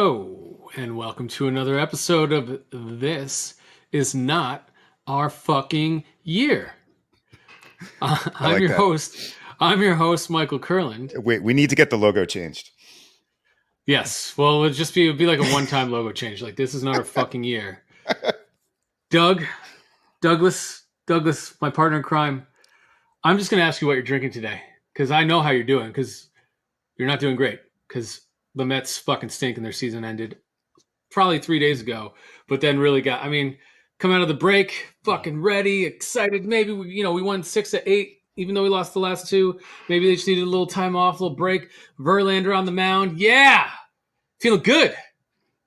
Hello, and welcome to another episode of This Is Not Our Fucking Year. I I'm like your that. host. I'm your host, Michael Kurland. Wait, we need to get the logo changed. Yes, well, it'd be like a one-time logo change. Like this is not our fucking year. Doug, Douglas, my partner in crime. I'm just gonna ask you what you're drinking today because I know how you're doing because you're not doing great because the Mets fucking stink and their season ended probably 3 days ago, but then really got, come out of the break, fucking ready, excited. Maybe we won 6 of 8, even though we lost the last two. Maybe they just needed a little time off, a little break. Verlander on the mound. Yeah. Feeling good.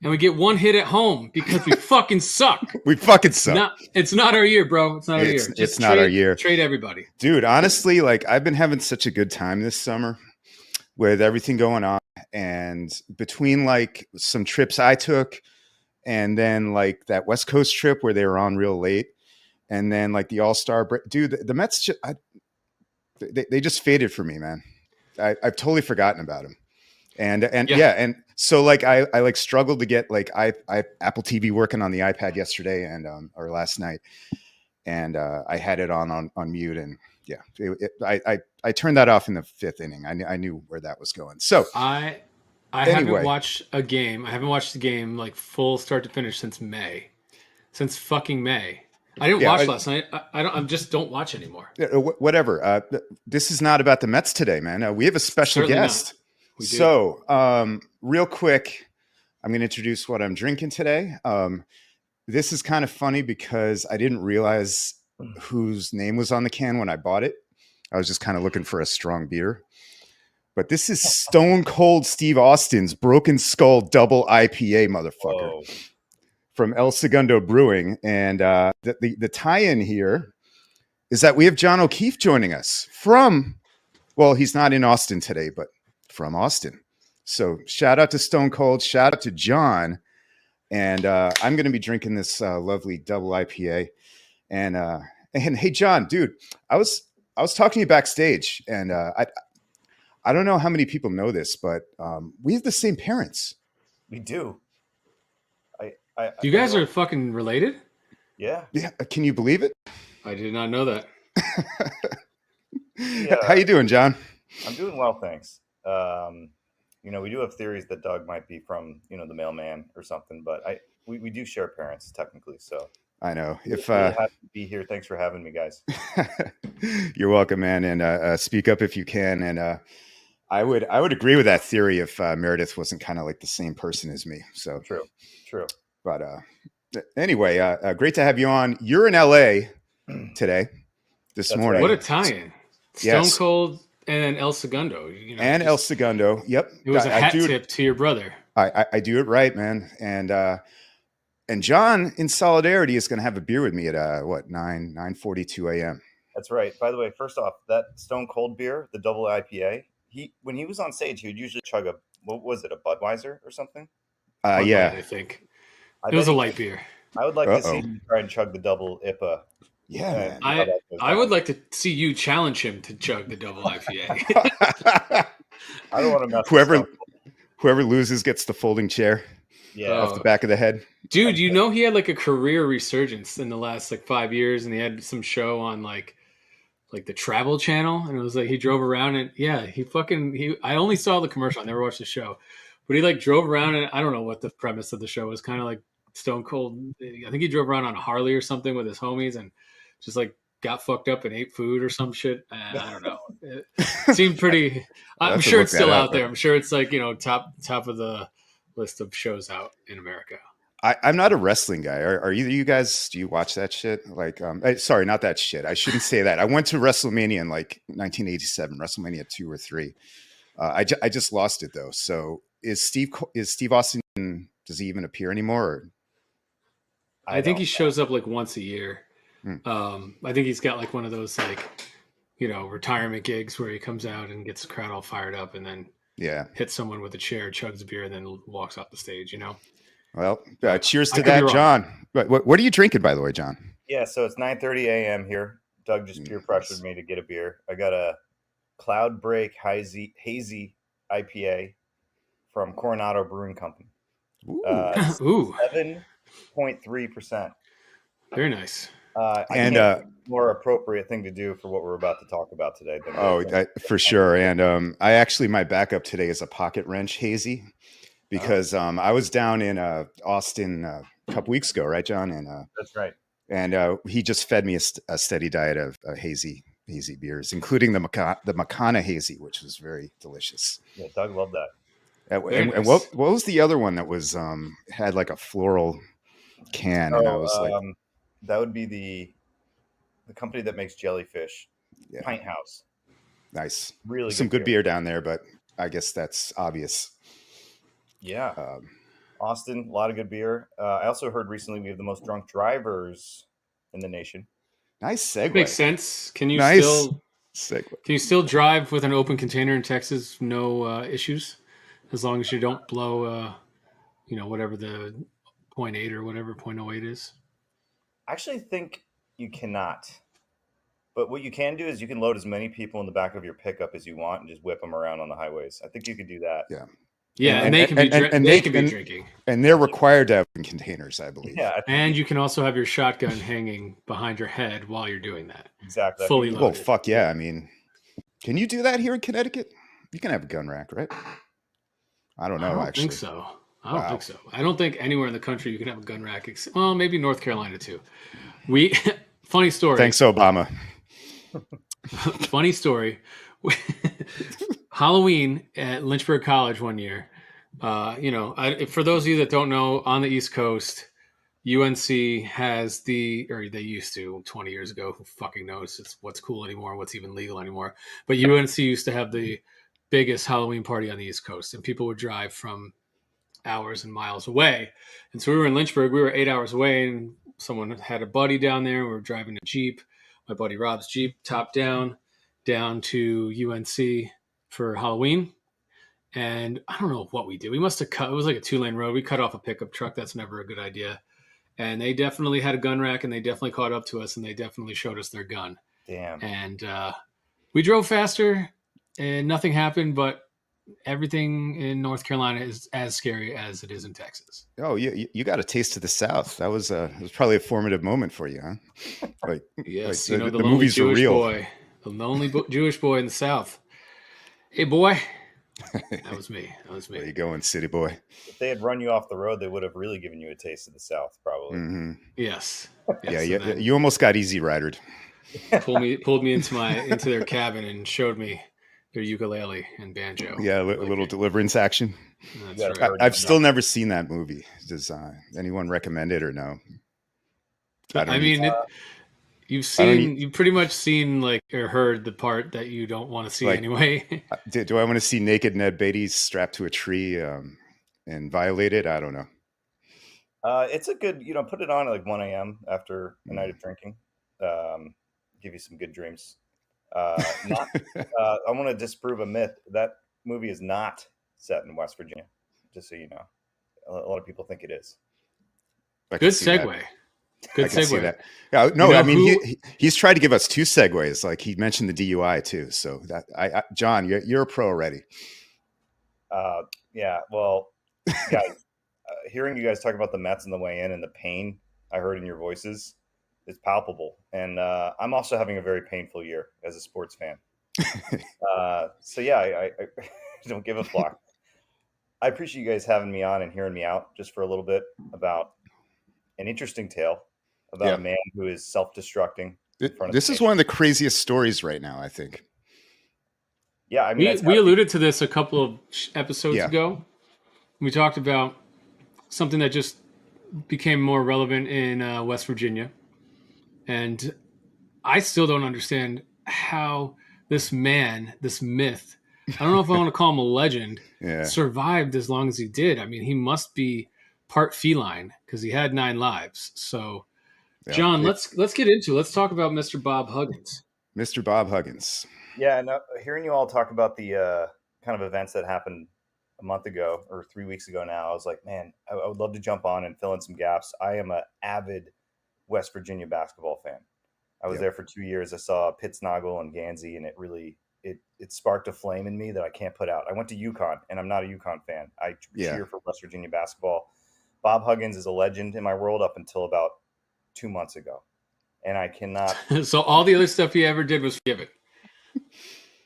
And we get one hit at home because we fucking suck. We fucking It's suck. not it's not our year, bro. It's not our year. It's Just not our trade year. trade everybody. Dude, honestly, like I've been having such a good time this summer with everything going on, and between like some trips I took and then like that West Coast trip where they were on real late, and then like the All-Star break. Dude, the Mets they just faded for me, man. I've totally forgotten about them. And Yeah. yeah, and so like I like struggled to get like I Apple TV working on the iPad yesterday and or last night, and I had it on mute, and yeah, I turned that off in the fifth inning. I knew where that was going. So I I haven't anyway, watched a game. I haven't watched the game like full start to finish since May. Since fucking May. I didn't yeah, watch last night. I don't. I just don't watch anymore. whatever. This is not about the Mets today, man. We have a special Certainly not. guest. We do. So real quick, I'm going to introduce what I'm drinking today. This is kind of funny because I didn't realize whose name was on the can when I bought it. I was just kind of looking for a strong beer. But this is Stone Cold Steve Austin's Broken Skull Double IPA, motherfucker, Whoa. from El Segundo Brewing. And the tie-in here is that we have John O'Keefe joining us from, well, he's not in Austin today, but from Austin. So shout out to Stone Cold, shout out to John. And I'm going to be drinking this lovely double IPA. And hey, John, dude, I was talking to you backstage, and I don't know how many people know this, but we have the same parents. We do. You guys are fucking related? Yeah. Yeah, can you believe it? I did not know that. Yeah. How you doing, John? I'm doing well, thanks. We do have theories that Doug might be from, the mailman or something, but we do share parents technically. So I know. If really happy to be here. Thanks for having me, guys. You're welcome, man, and speak up if you can. And I would agree with that theory if Meredith wasn't kind of like the same person as me. So True. But anyway, great to have you on. You're in LA today, this That's morning. right. What a tie-in! Stone Yes. Cold and El Segundo. And El Segundo. Yep. It was a hat do tip to your brother. I do it right, man. And John, in solidarity, is going to have a beer with me at 9:42 a.m. That's right. By the way, first off, that Stone Cold beer, the double IPA, when he was on stage, he would usually chug a Budweiser or something? Yeah. I think I it was bet a he light could. beer. I would like to see him try and chug the double IPA. Yeah, man. I would like to see you challenge him to chug the double IPA. I don't want to mess with Stone Cold. Whoever loses gets the folding chair off the back of the head. Dude, he had like a career resurgence in the last like 5 years, and he had some show on like the Travel Channel, and it was like he drove around and I only saw the commercial, I never watched the show, but he like drove around, and I don't know what the premise of the show was, kind of like Stone Cold. I think he drove around on a Harley or something with his homies and just like got fucked up and ate food or some shit. I don't know. It seemed pretty. I'm sure it's still out there. I'm sure it's like top of the list of shows out in America. I'm not a wrestling guy. Are either of you guys? Do you watch that shit? Like, sorry, not that shit. I shouldn't say that. I went to WrestleMania in like 1987, WrestleMania 2 or 3. I just lost it though. So is Steve Austin? Does he even appear anymore? Or? I think he shows up like once a year. Hmm. I think he's got like one of those like retirement gigs where he comes out and gets the crowd all fired up and then hits someone with a chair, chugs a beer, and then walks off the stage. Well, cheers to that, John. What are you drinking, by the way, John? Yeah, so it's 9:30 a.m. here. Doug just peer pressured me to get a beer. I got a Cloud Break hazy IPA from Coronado Brewing Company. Ooh. Ooh, 7.3%. very nice. I And can't think of a more appropriate thing to do for what we're about to talk about today than go drink. for sure. And I actually, my backup today is a pocket wrench hazy because I was down in Austin a couple weeks ago, right, John? And That's right. and he just fed me a steady diet of hazy beers, including the Makana hazy, which was very delicious. Yeah, Doug loved that. Very And nice. what was the other one that was had like a floral can? And I was like, That would be the company that makes jellyfish, yeah, Pint House. nice. Really Some good good beer down there, but I guess that's obvious. Yeah. Um, Austin, a lot of good beer. I also heard recently we have the most drunk drivers in the nation. nice segue. Makes sense. Nice segue. Can you still drive with an open container in Texas? No issues, as long as you don't blow, whatever the 0.8 or whatever 0.08 is. I actually think you cannot. But what you can do is you can load as many people in the back of your pickup as you want and just whip them around on the highways. I think you could do that. Yeah. Yeah, and they can be drinking. And they're required to have containers, I believe. Yeah. And you can also have your shotgun hanging behind your head while you're doing that. Exactly. Fully I think loaded. Well, fuck yeah. I mean, can you do that here in Connecticut? You can have a gun rack, right? I don't know, actually. Think so. I don't think so. I don't think anywhere in the country you can have a gun rack. Well, maybe North Carolina too. Funny story. Thanks, Obama. Funny story. Halloween at Lynchburg College one year. For those of you that don't know, on the East Coast, UNC has or they used to 20 years ago. Who fucking knows? It's what's cool anymore, what's even legal anymore. But UNC used to have the biggest Halloween party on the East Coast, and people would drive from hours and miles away. And so we were in Lynchburg. We were 8 hours away, and someone had a buddy down there. We were driving a Jeep, my buddy Rob's Jeep, top down to UNC for Halloween. And I don't know what we did. We must have cut. It was like a 2-lane road. We cut off a pickup truck. That's never a good idea. And they definitely had a gun rack, and they definitely caught up to us, and they definitely showed us their gun. Damn. And we drove faster, and nothing happened. But everything in North Carolina is as scary as it is in Texas. Oh, you got a taste of the South. That was it was probably a formative moment for you, huh? Like, yes, like the the movies Jewish were real. boy, the lonely Jewish boy in the South. Hey, boy. That was me. Where you going, city boy? If they had run you off the road, they would have really given you a taste of the South, probably. Mm-hmm. Yes. Yeah, you almost got easy ridered. Pulled me into their cabin and showed me their ukulele and banjo. Yeah, a little deliverance action. That's right. I've still never seen that movie. Does anyone recommend it or no? You've pretty much seen or heard the part that you don't want to see anyway. Do I want to see naked Ned Beatty strapped to a tree and violated? I don't know. It's a good, put it on at 1 a.m. after a night of drinking. Give you some good dreams. I want to disprove a myth. That movie is not set in West Virginia, just so you know. A lot of people think it is. Good segue. Good segue. That. Yeah, no, I mean he's tried to give us 2 segues. Like he mentioned the DUI too. So that John, you're a pro already. Yeah. Well, guys, hearing you guys talk about the Mets on the way in and the pain I heard in your voices is palpable. And I'm also having a very painful year as a sports fan. So yeah, I don't give a fuck. I appreciate you guys having me on and hearing me out just for a little bit about an interesting tale about a man who is self-destructing. This is one of the craziest stories right now, I think. Yeah, I mean, we alluded to this a couple of episodes ago. We talked about something that just became more relevant in West Virginia. And I still don't understand how this myth, I don't know if I want to call him a legend, survived as long as he did. I mean, he must be part feline because he had 9 lives. So, John, let's get into it. Let's talk about Mr. Bob Huggins. Mr. Bob Huggins. Yeah, and hearing you all talk about the kind of events that happened a month ago or 3 weeks ago now, I was like, man, I would love to jump on and fill in some gaps. I am an avid West Virginia basketball fan. I was there for 2 years. I saw Pittsnogle and Gansey, and it really it sparked a flame in me that I can't put out. I went to UConn, and I'm not a UConn fan. I cheer for West Virginia basketball. Bob Huggins is a legend in my world up until about 2 months ago, and I cannot. So all the other stuff he ever did was forgiven.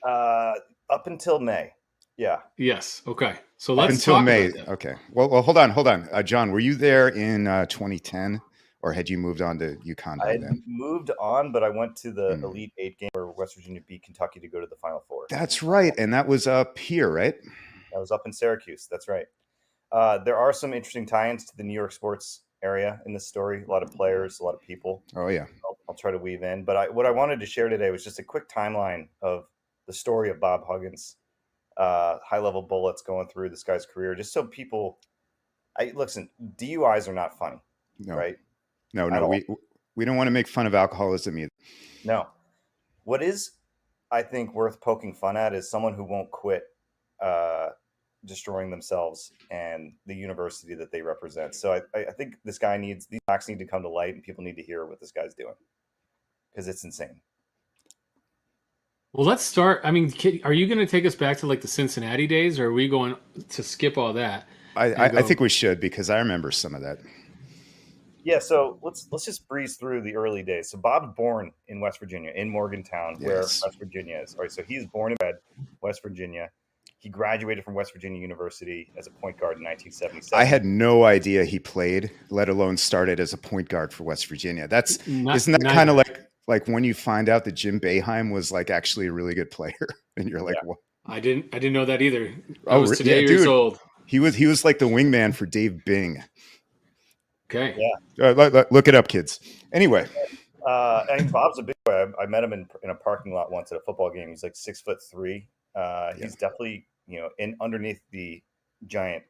Up until May, yeah. Yes. Okay. So Up let's until talk May. about that. Okay. Well, hold on. John, were you there in 2010, or had you moved on to UConn I by had then? moved on, but I went to the Elite Eight game where West Virginia beat Kentucky to go to the Final Four. That's right, and that was up here, right? I was up in Syracuse. That's right. There are some interesting tie-ins to the New York sports area in this story. A lot of players, a lot of people. Oh yeah. I'll try to weave in. But what I wanted to share today was just a quick timeline of the story of Bob Huggins, high-level bullets going through this guy's career, just so people. Listen, DUIs are not funny, No. right? No. We don't want to make fun of alcoholism either. No. What is, I think, worth poking fun at is someone who won't quit destroying themselves and the university that they represent. So I think these facts need to come to light, and people need to hear what this guy's doing because it's insane. Well, let's start. I mean, are you going to take us back to like the Cincinnati days, or are we going to skip all that? I think we should, because I remember some of that. Yeah, so let's just breeze through the early days. So Bob's born in West Virginia, in Morgantown, where West Virginia is. All right, so he's born and bred West Virginia. He graduated from West Virginia University as a point guard in 1977. I had no idea he played, let alone started as a point guard for West Virginia. Isn't that kind of like when you find out that Jim Boeheim was like actually a really good player, and you're like, what? I didn't know that either. I was today years dude. old. He was like the wingman for Dave Bing. Okay. Yeah. Look it up, kids. Anyway. And Bob's a big boy. I met him in a parking lot once at a football game. He's like 6'3". He's definitely, underneath the giant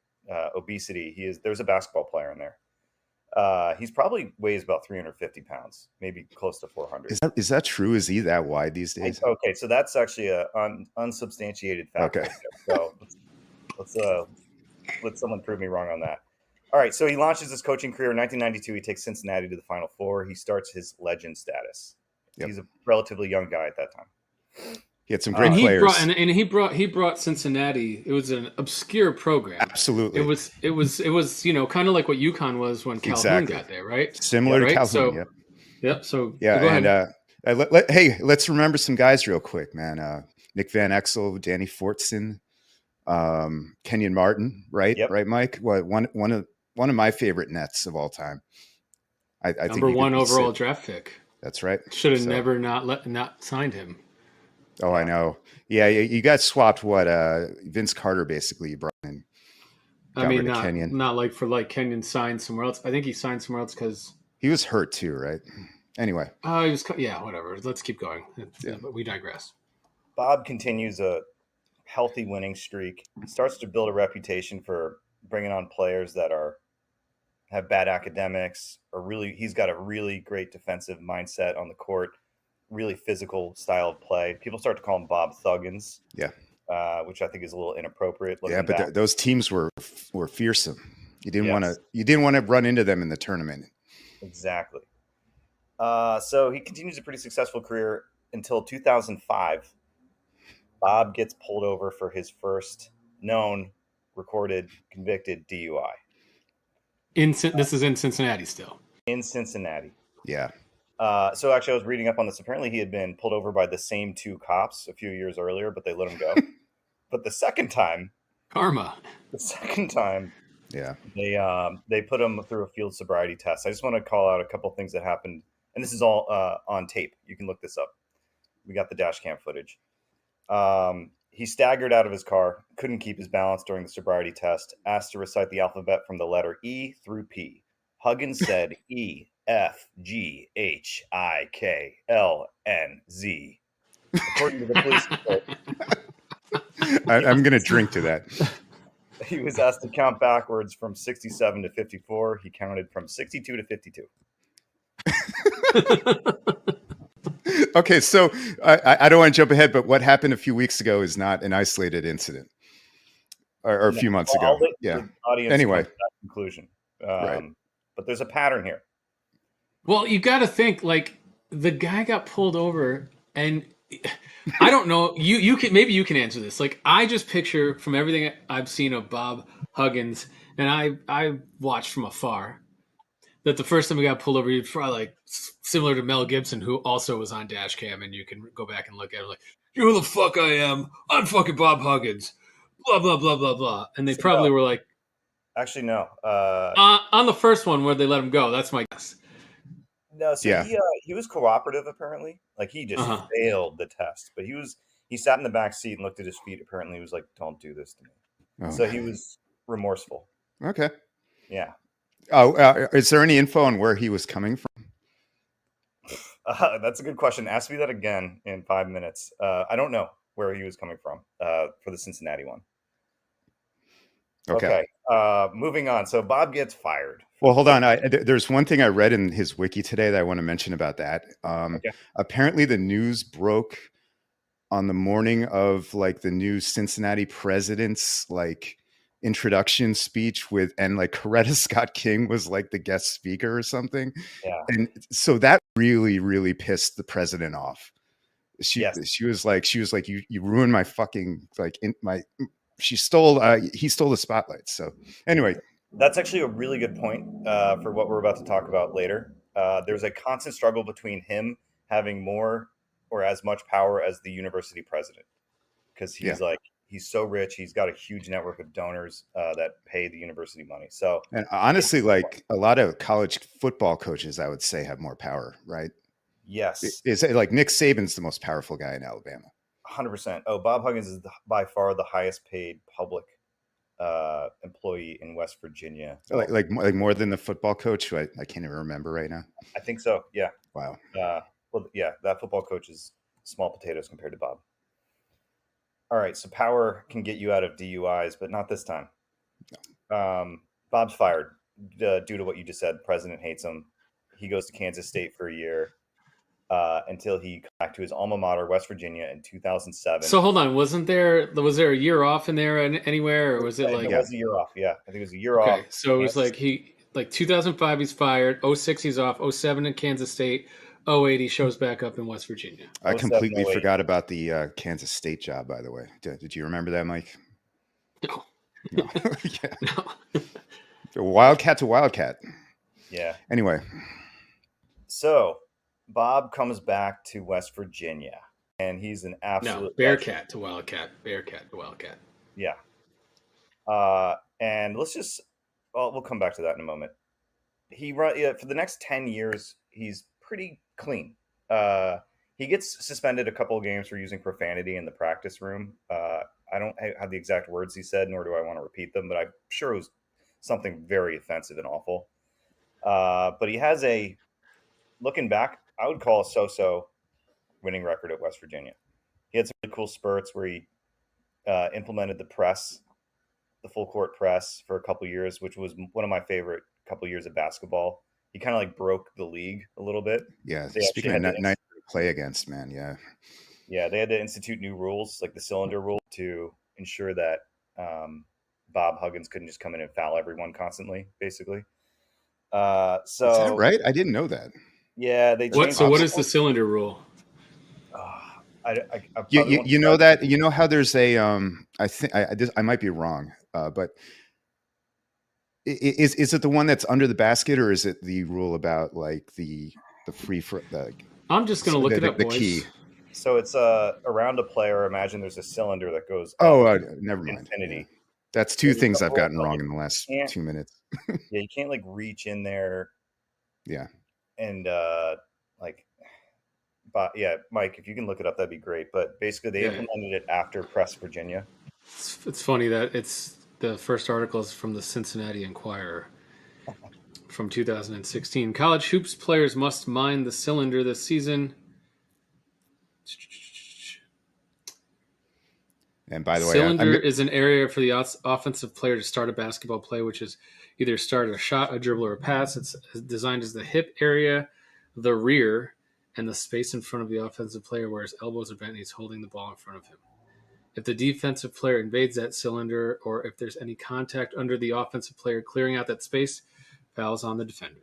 obesity. There's a basketball player in there. He's probably weighs about 350 pounds, maybe close to 400. Is that true? Is he that wide these days? Okay, so that's actually a unsubstantiated fact. Okay. So let's let someone prove me wrong on that. All right, so he launches his coaching career in 1992. He takes Cincinnati to the Final Four. He starts his legend status. Yep. He's a relatively young guy at that time. He had some great players. He brought Cincinnati. It was an obscure program. Absolutely. It was kind of like what UConn was when Calhoun got there, right? Similar to Calhoun. So, yep. Yep. So yeah, go ahead. Hey, let's remember some guys real quick, man. Nick Van Exel, Danny Fortson, Kenyon Martin, right? Yep. Right, Mike. One of my favorite Nets of all time. I think number one overall draft pick. That's right. Should have never not signed him. Oh, I know. Yeah, you got swapped. Vince Carter basically brought in. I mean, not like for Kenyon signed somewhere else. I think he signed somewhere else because he was hurt too, right? Anyway. He was. Yeah, whatever. Let's keep going. We digress. Bob continues a healthy winning streak. He starts to build a reputation for bringing on players that have bad academics, or he's got a really great defensive mindset on the court. Really physical style of play. People start to call him Bob Thuggins. Yeah. Which I think is a little inappropriate. Yeah, but those teams were fearsome. You didn't want to run into them in the tournament. Exactly. So he continues a pretty successful career until 2005. Bob gets pulled over for his first known, recorded, convicted DUI. This is in Cincinnati still. In Cincinnati. Yeah. So actually, I was reading up on this. Apparently, he had been pulled over by the same two cops a few years earlier, but they let him go. But the second time, karma. The second time, yeah, they put him through a field sobriety test. I just want to call out a couple of things that happened, and this is all on tape. You can look this up. We got the dash cam footage. He staggered out of his car, couldn't keep his balance during the sobriety test, asked to recite the alphabet from the letter E through P. Huggins said E, F, G, H, I, K, L, N, Z. According to the police report, I'm going to drink to that. He was asked to count backwards from 67 to 54. He counted from 62 to 52. Okay, so I don't want to jump ahead, but what happened a few weeks ago is not an isolated incident, or a few months ago. Yeah. Anyway, that conclusion. Right. But there's a pattern here. Well, you got to think, like, the guy got pulled over, and I don't know. You can maybe you can answer this. Like I just picture from everything I've seen of Bob Huggins, and I watched from afar that the first time he got pulled over, he was probably like similar to Mel Gibson, who also was on dash cam, and you can go back and look at it like, you know who the fuck I am? I'm fucking Bob Huggins. Blah blah blah blah blah. And they So probably no, were like actually no. on the first one where they let him go. That's my guess. No, so Yeah. he was cooperative apparently. Like he Uh just huh. failed the test, but he sat in the back seat and looked at his feet. Apparently, he was like, "Don't do this to me." Oh, So he was remorseful. okay. Yeah, Oh, is there any info on where he was coming from? that's a good question. Ask me that again in 5 minutes. I don't know where he was coming from for the Cincinnati one. Okay. Okay, moving on. So Bob gets fired. Well, hold on. There's one thing I read in his wiki today that I want to mention about that. Okay. Apparently, the news broke on the morning of like the new Cincinnati president's like introduction speech and like Coretta Scott King was like the guest speaker or something. Yeah. And so that really, really pissed the president off. Yes. She was like, you ruined my fucking like he stole the spotlight. So anyway, That's actually a really good point for what we're about to talk about later. There's a constant struggle between him having more or as much power as the university president because yeah. he's so rich. He's got a huge network of donors that pay the university money. So And honestly, like a lot of college football coaches, I would say have more power, right? yes, Is it like Nick Saban's the most powerful guy in Alabama? 100%. Oh, Bob Huggins is by far the highest paid public employee in West Virginia. Well, Like more than the football coach who I can't even remember right now. I think so. Yeah. Wow. Well, yeah, that football coach is small potatoes compared to Bob. All right, so power can get you out of DUIs, but not this time. Bob's fired due to what you just said. The president hates him. He goes to Kansas State for a year until he comes back to his alma mater, West Virginia, in 2007. So hold on, was there a year off in there anywhere, or was it There like Yeah. was a year off. Yeah, I think it was a year off. okay? So it was Kansas. like he like 2005 he's fired, '06 he's off, '07 in Kansas State, '08 he shows back up in West Virginia. I 07, completely 08. forgot about the Kansas State job, by the way. Did you remember that, Mike? No, No. Yeah. no. Wildcat to Wildcat. Yeah. Anyway, So Bob comes back to West Virginia, and he's an No, absolute legend. Bearcat to Wildcat. Bearcat to Wildcat. Yeah. And let's just, well, we'll come back to that in a moment. For the next 10 years, he's pretty clean. He gets suspended a couple of games for using profanity in the practice room. I don't have the exact words he said, nor do I want to repeat them, but I'm sure it was something very offensive and awful. But he has looking back, I would call a so-so winning record at West Virginia. He had some really cool spurts where he implemented the full court press for a couple years, which was one of my favorite couple years of basketball. He kind of like broke the league a little bit. yeah. They Speaking actually of had to nice to play against, man. Yeah. they had to institute new rules, like the cylinder rule, to ensure that Bob Huggins couldn't just come in and foul everyone constantly, basically. Is that right? I didn't know that. Yeah, they What? changed. So what is the cylinder rule? I You know that you know how there's a I think I might be wrong, but is it the one that's under the basket, or is it the rule about like the free for I'm just gonna look it up, the boys. key? So it's around a player. Imagine there's a cylinder that goes up Oh, never mind. infinity. Yeah. That's two There's a things I've couple, gotten like, wrong in the last can't- 2 minutes. Yeah, you can't like reach in there Yeah. and but yeah, Mike, if you can look it up, that'd be great. But basically, they Yeah. implemented it after Press Virginia. It's funny that it's the first article is from the Cincinnati Enquirer from 2016. College hoops players must mind the cylinder this season. And by the way, Cylinder is an area for the offensive player to start a basketball play, which is either start a shot, a dribble, or a pass. It's designed as the hip area, the rear, and the space in front of the offensive player where his elbows are bent and he's holding the ball in front of him. If the defensive player invades that cylinder or if there's any contact under the offensive player clearing out that space, fouls on the defender.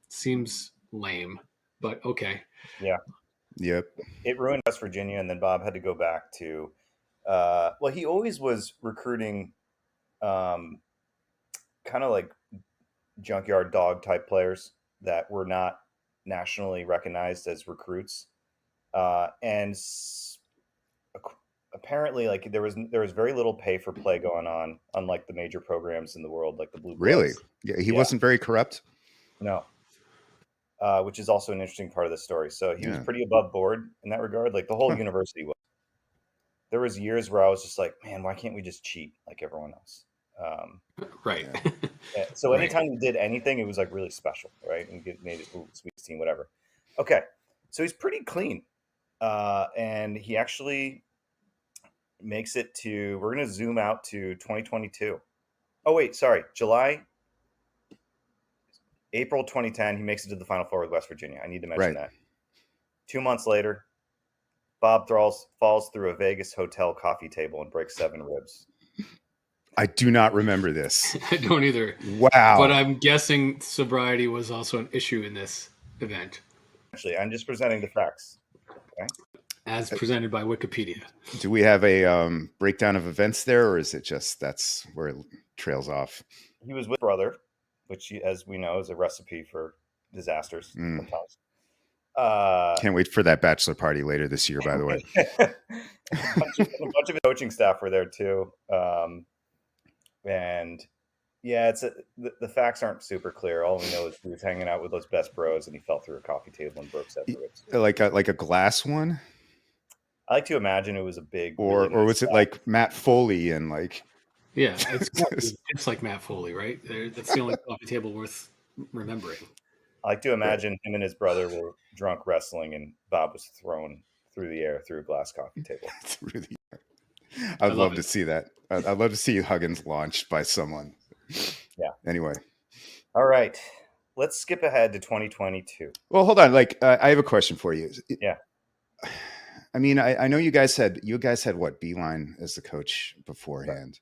Seems lame, but okay. Yeah. Yep. It ruined West Virginia, and then Bob had to go back to. Well, he always was recruiting, kind of like junkyard dog type players that were not nationally recognized as recruits, and apparently, like there was very little pay for play going on, unlike the major programs in the world, like the Blue Really? Bloods. Yeah. He Yeah, wasn't very corrupt. no, which is also an interesting part of the story. So he was Yeah. pretty above board in that regard. Like the whole Huh. university was. There was years where I was just like, man, why can't we just cheat like everyone else? Um, Right. Yeah. yeah, so Right. anytime he did anything, it was like really special, right? And made it Sweet 16, whatever. Okay, so he's pretty clean, and he actually makes it to. We're gonna zoom out to 2022. Oh wait, sorry, April 2010. He makes it to the Final Four with West Virginia. I need to mention Right. that. 2 months later, Bob falls through a Vegas hotel coffee table and breaks 7 ribs. I do not remember this. I don't either. Wow. But I'm guessing sobriety was also an issue in this event, Actually, I'm just presenting the facts. as presented by Wikipedia. Do we have a breakdown of events there, or is it just that's where it trails off? He was with brother, which, as we know, is a recipe for disasters sometimes. Can't wait for that bachelor party later this year, by the way. a bunch of his coaching staff were there too, and yeah, the facts aren't super clear. All we know is he was hanging out with those best bros, and he fell through a coffee table and broke 7 ribs. Like a glass one, I like to imagine it was a big, or really nice was it glass. like Matt Foley and like? Yeah, it's like Matt Foley, right? That's the only coffee table worth remembering. I like to imagine him and his brother were drunk wrestling, and Bob was thrown through the air through a glass coffee table. It's really. I'd love to see that. I'd love to see Huggins launched by someone. Yeah. Anyway. All right, let's skip ahead to 2022. Well, hold on. Like, I have a question for you. Yeah. I mean, I know you guys had what, Beeline as the coach beforehand.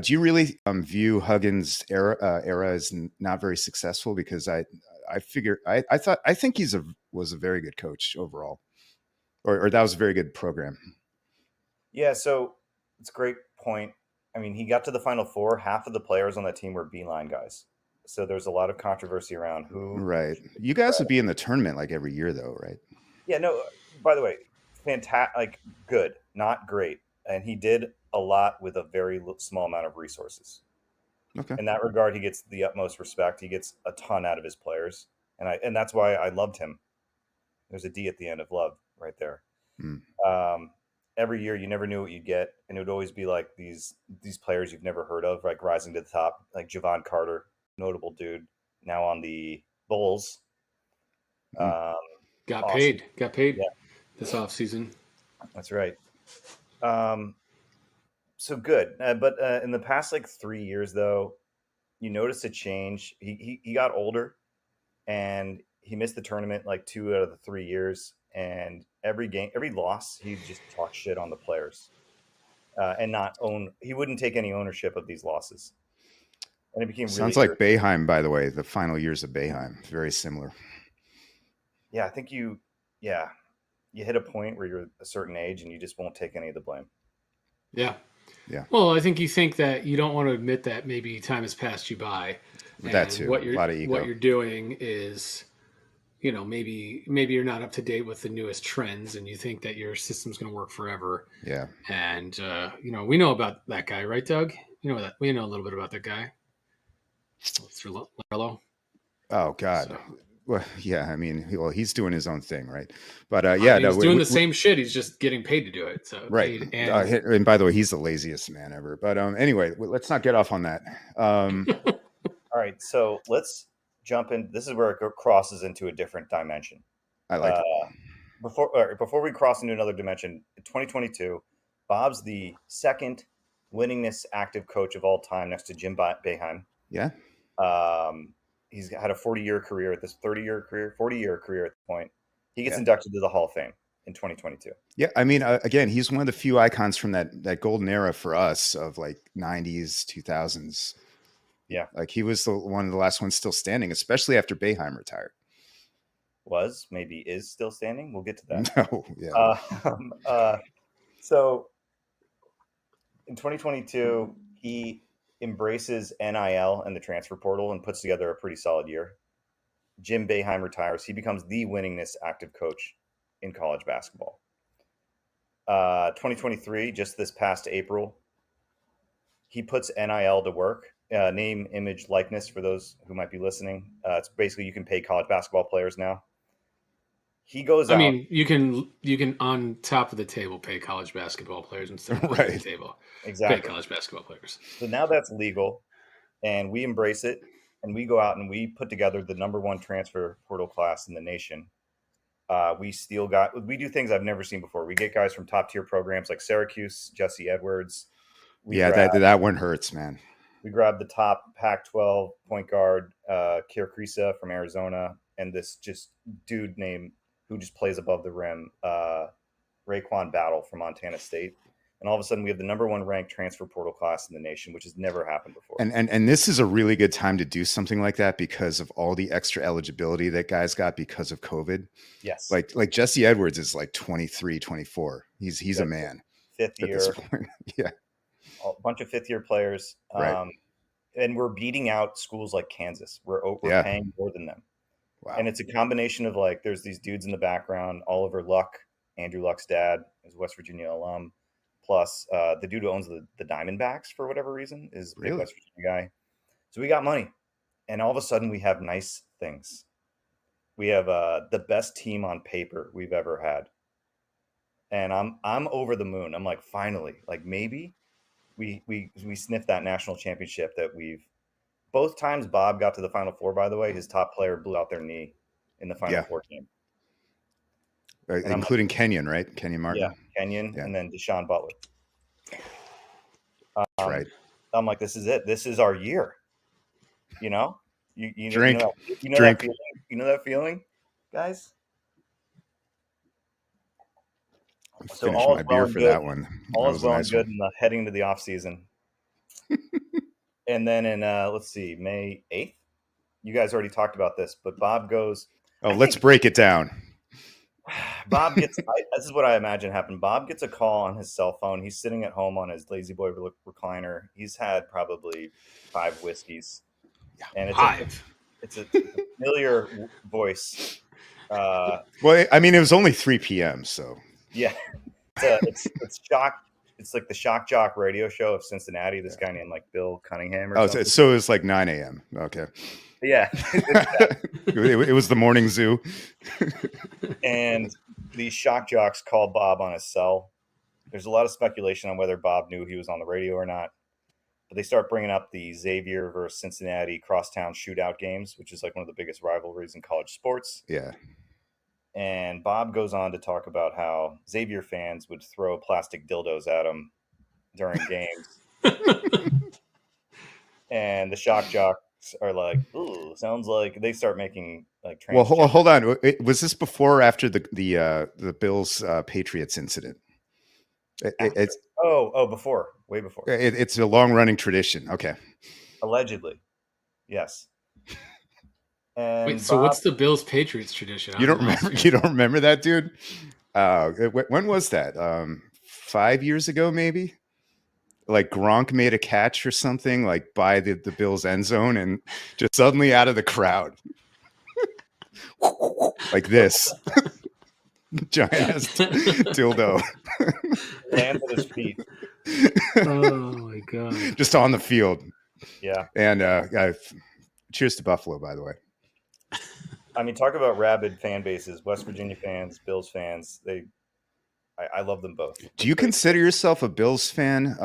Do you really view Huggins' era as not very successful? Because I think was a very good coach overall, or that was a very good program. Yeah, so it's a great point. I mean, he got to the Final Four. Half of the players on that team were Beeline guys. So there's a lot of controversy around who. Right. You guys would be in the tournament like every year, though, right? Yeah, no, by the way, fantastic, like good, not great. And he did a lot with a very small amount of resources. Okay. In that regard, he gets the utmost respect. He gets a ton out of his players. And that's why I loved him. There's a D at the end of love right there. Every year you never knew what you'd get, and it would always be like these players you've never heard of, like rising to the top, like Javon Carter, notable dude, now on the Bulls. Got awesome. paid Yeah. this offseason. That's right. So good, but in the past like 3 years, though, you notice a change. He got older, and he missed the tournament like 2 out of the 3 years. And every loss, he just talked shit on the players, and he wouldn't take any ownership of these losses. And it became sounds really like Boeheim, by the way. The final years of Boeheim, very similar. Yeah, I think you hit a point where you're a certain age and you just won't take any of the blame. Yeah. Yeah. Well, I think you think that you don't want to admit that maybe time has passed you by. And that too. What a lot of ego. What you're doing is, maybe you're not up to date with the newest trends, and you think that your system's going to work forever. Yeah. And we know about that guy, right, Doug? You know that we know a little bit about that guy. Mr. Lamelo. Oh God. So. Well, yeah. I mean, he's doing his own thing, right? But he's doing the same shit. He's just getting paid to do it. So right. And by the way, he's the laziest man ever. But anyway, let's not get off on that. All right, so let's jump in. This is where it crosses into a different dimension. I like it. Before we cross into another dimension, in 2022, Bob's the second winningest active coach of all time, next to Jim Boeheim. Yeah. He's had a 40-year career at this 40-year career at the point. He gets inducted to the Hall of Fame in 2022. Yeah, I mean, again, he's one of the few icons from that golden era for us of like 90s, 2000s. Yeah, like he was one of the last ones still standing, especially after Boeheim retired. was, maybe is still standing. We'll get to that. No, yeah. So in 2022, he embraces NIL and the transfer portal and puts together a pretty solid year. Jim Boeheim retires. He becomes the winningest active coach in college basketball. 2023, just this past April, he puts NIL to work. Name, image, likeness for those who might be listening. It's basically you can pay college basketball players now. He goes out. I mean, you can on top of the table pay college basketball players instead of under the Right. table. Exactly. Pay college basketball players. So now that's legal, and we embrace it, and we go out and we put together the #1 transfer portal class in the nation. We do things I've never seen before. We get guys from top tier programs like Syracuse, Jesse Edwards. That one hurts, man. We grabbed the top Pac-12 point guard, Kier Krisa from Arizona, and this just dude named who just plays above the rim, Raekwon Battle from Montana State. And all of a sudden, we have the #1 ranked transfer portal class in the nation, which has never happened before. And this is a really good time to do something like that because of all the extra eligibility that guys got because of COVID. Yes. Like Jesse Edwards is like 23, 24. He's a man. Fifth at year. this point. Yeah. A bunch of fifth-year players. Right. And we're beating out schools like Kansas. We're Yeah. paying more than them. Wow. And it's a combination of like, there's these dudes in the background, Oliver Luck, Andrew Luck's dad, is a West Virginia alum. Plus, the dude who owns the Diamondbacks for whatever reason is a big Really? West Virginia guy. So we got money, and all of a sudden we have nice things. We have the best team on paper we've ever had, and I'm over the moon. I'm like, finally, like maybe we sniffed that national championship that we've. Both times Bob got to the Final Four, by the way, his top player blew out their knee in the Final Four game. Including Kenyon, right? Kenyon Martin. Yeah, Kenyon, and then Deshaun Butler. That's right. I'm like, this is it. This is our year. You know, you Drink. that feeling, guys. I'm So finishing all my is well beer and for good. that one. All That is was a well nice and good one. in the heading into the off season. And then in let's see, May 8th, you guys already talked about this, but Bob goes. Let's break it down. Bob gets. This is what I imagine happened. Bob gets a call on his cell phone. He's sitting at home on his lazy boy recliner. He's had probably 5 whiskeys, and it's a familiar voice. Well, I mean, it was only 3 p.m. So yeah, it's shock. It's like the shock jock radio show of Cincinnati. This guy named like Bill Cunningham. Something. So it was like 9 a.m. Okay. Yeah. it was the morning zoo. And these shock jocks called Bob on his cell. There's a lot of speculation on whether Bob knew he was on the radio or not. But they start bringing up the Xavier versus Cincinnati crosstown shootout games, which is like one of the biggest rivalries in college sports. Yeah. And Bob goes on to talk about how Xavier fans would throw plastic dildos at him during games. And the shock jocks are like, ooh, sounds like they start making like. Well, hold on. Was this before or after the Bills Patriots incident? It's before, way before. It's a long running tradition. Okay. Allegedly, yes. And wait, so what's the Bills Patriots tradition? You don't remember? You don't remember that, dude? When was that? 5 years ago, maybe. Like Gronk made a catch or something, like by the Bills end zone, and just suddenly out of the crowd, like this, giant ass dildo lands at his feet. Oh my god! Just on the field. Yeah. And cheers to Buffalo, by the way. I mean, talk about rabid fan bases. West Virginia fans, Bills fans. I love them both. Do you consider yourself a Bills fan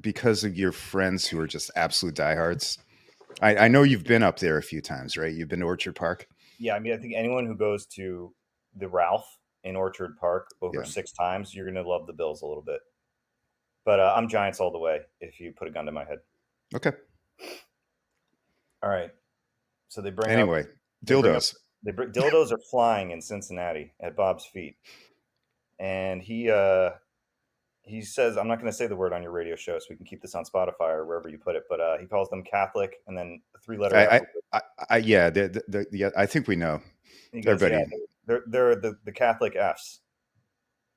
because of your friends who are just absolute diehards? I know you've been up there a few times, right? You've been to Orchard Park. Yeah, I mean, I think anyone who goes to the Ralph in Orchard Park over 6 times, you're going to love the Bills a little bit. But I'm Giants all the way if you put a gun to my head. Okay. All right. So they bring dildos. Dildos are flying in Cincinnati at Bob's feet. And he says, I'm not going to say the word on your radio show, so we can keep this on Spotify or wherever you put it. But he calls them Catholic, and then a 3-letter. I think we know. He goes, everybody. They're the Catholic Fs,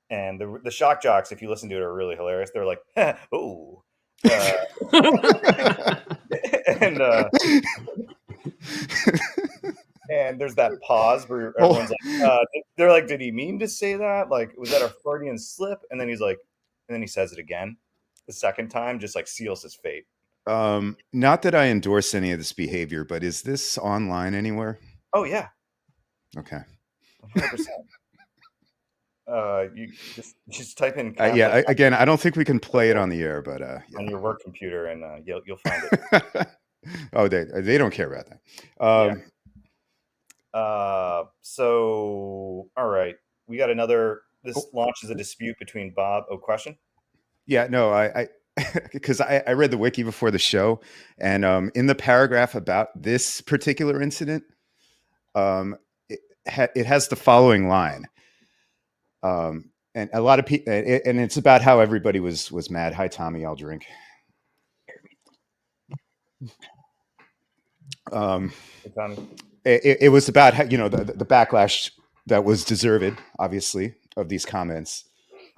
and the shock jocks. If you listen to it, are really hilarious. They're like, oh, and and there's that pause where everyone's like, they're like, did he mean to say that? Like, was that a Freudian slip? And then he's like, and then he says it again the second time, just like seals his fate. Not that I endorse any of this behavior, but is this online anywhere? Oh yeah, Okay. 100%. You just type in Yeah. Again, I don't think we can play it on the air, but on your work computer, and you'll find it. Oh, they don't care about that. So all right, we got another. This launches a dispute between Bob. Oh, question? Yeah, no, I because I read the wiki before the show, and in the paragraph about this particular incident, it has the following line, and a lot of people, and it's about how everybody was mad. Hi, Tommy, I'll drink. Hey, Tommy. It was about how, the backlash that was deserved, obviously, of these comments,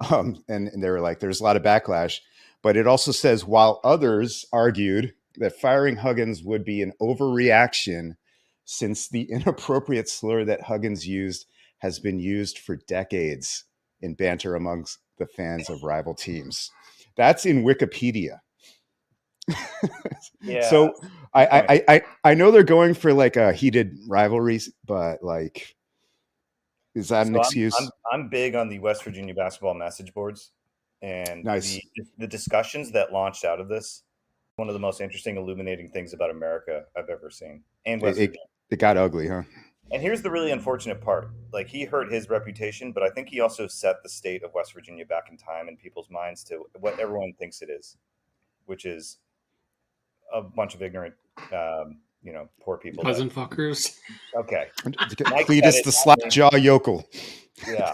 and they were like, there's a lot of backlash. But it also says, while others argued that firing Huggins would be an overreaction since the inappropriate slur that Huggins used has been used for decades in banter amongst the fans of rival teams. That's in Wikipedia. Yeah. So I know they're going for like a heated rivalries, but like, is that an excuse? I'm big on the West Virginia basketball message boards, and nice. the discussions that launched out of this. One of the most interesting, illuminating things about America I've ever seen, and West Virginia. It got ugly, huh? And here's the really unfortunate part: like, he hurt his reputation, but I think he also set the state of West Virginia back in time in people's minds to what everyone thinks it is, which is a bunch of ignorant, poor people. Cousin fuckers. Okay. Cletus the slapjaw yokel. Yeah.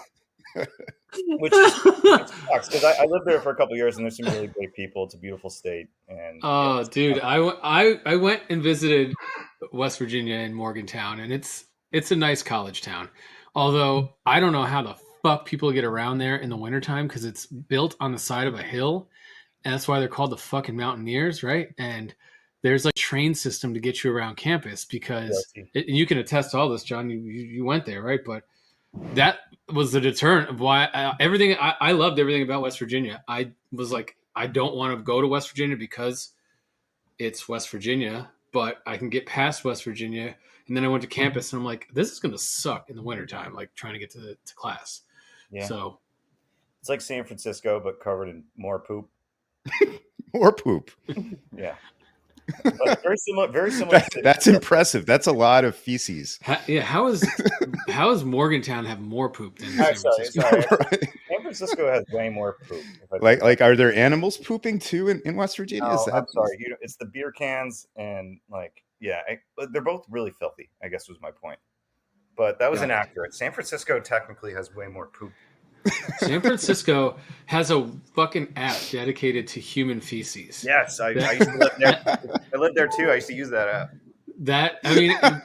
Which sucks, because I lived there for a couple of years, and there's some really great people. It's a beautiful state. And dude, I went and visited West Virginia in Morgantown, and it's a nice college town. Although I don't know how the fuck people get around there in the wintertime, because it's built on the side of a hill, and that's why they're called the fucking Mountaineers, right? And there's like a train system to get you around campus, because you can attest to all this, John. You went there, right? But that was the deterrent of why I loved everything about West Virginia. I was like, I don't want to go to West Virginia because it's West Virginia, but I can get past West Virginia. And then I went to campus, and I'm like, this is going to suck in the wintertime, like trying to get to class. Yeah. So it's like San Francisco, but covered in more poop. More poop. Yeah. But very similar. That's impressive. That's a lot of feces. How does Morgantown have more poop than San Francisco? Sorry. San Francisco has way more poop. Like, are there animals pooping too in West Virginia? No, I'm sorry. It's the beer cans, and they're both really filthy, I guess was my point. But that was inaccurate. San Francisco technically has way more poop. San Francisco has a fucking app dedicated to human feces. Yes, I used to live there. I lived there too. I used to use that app.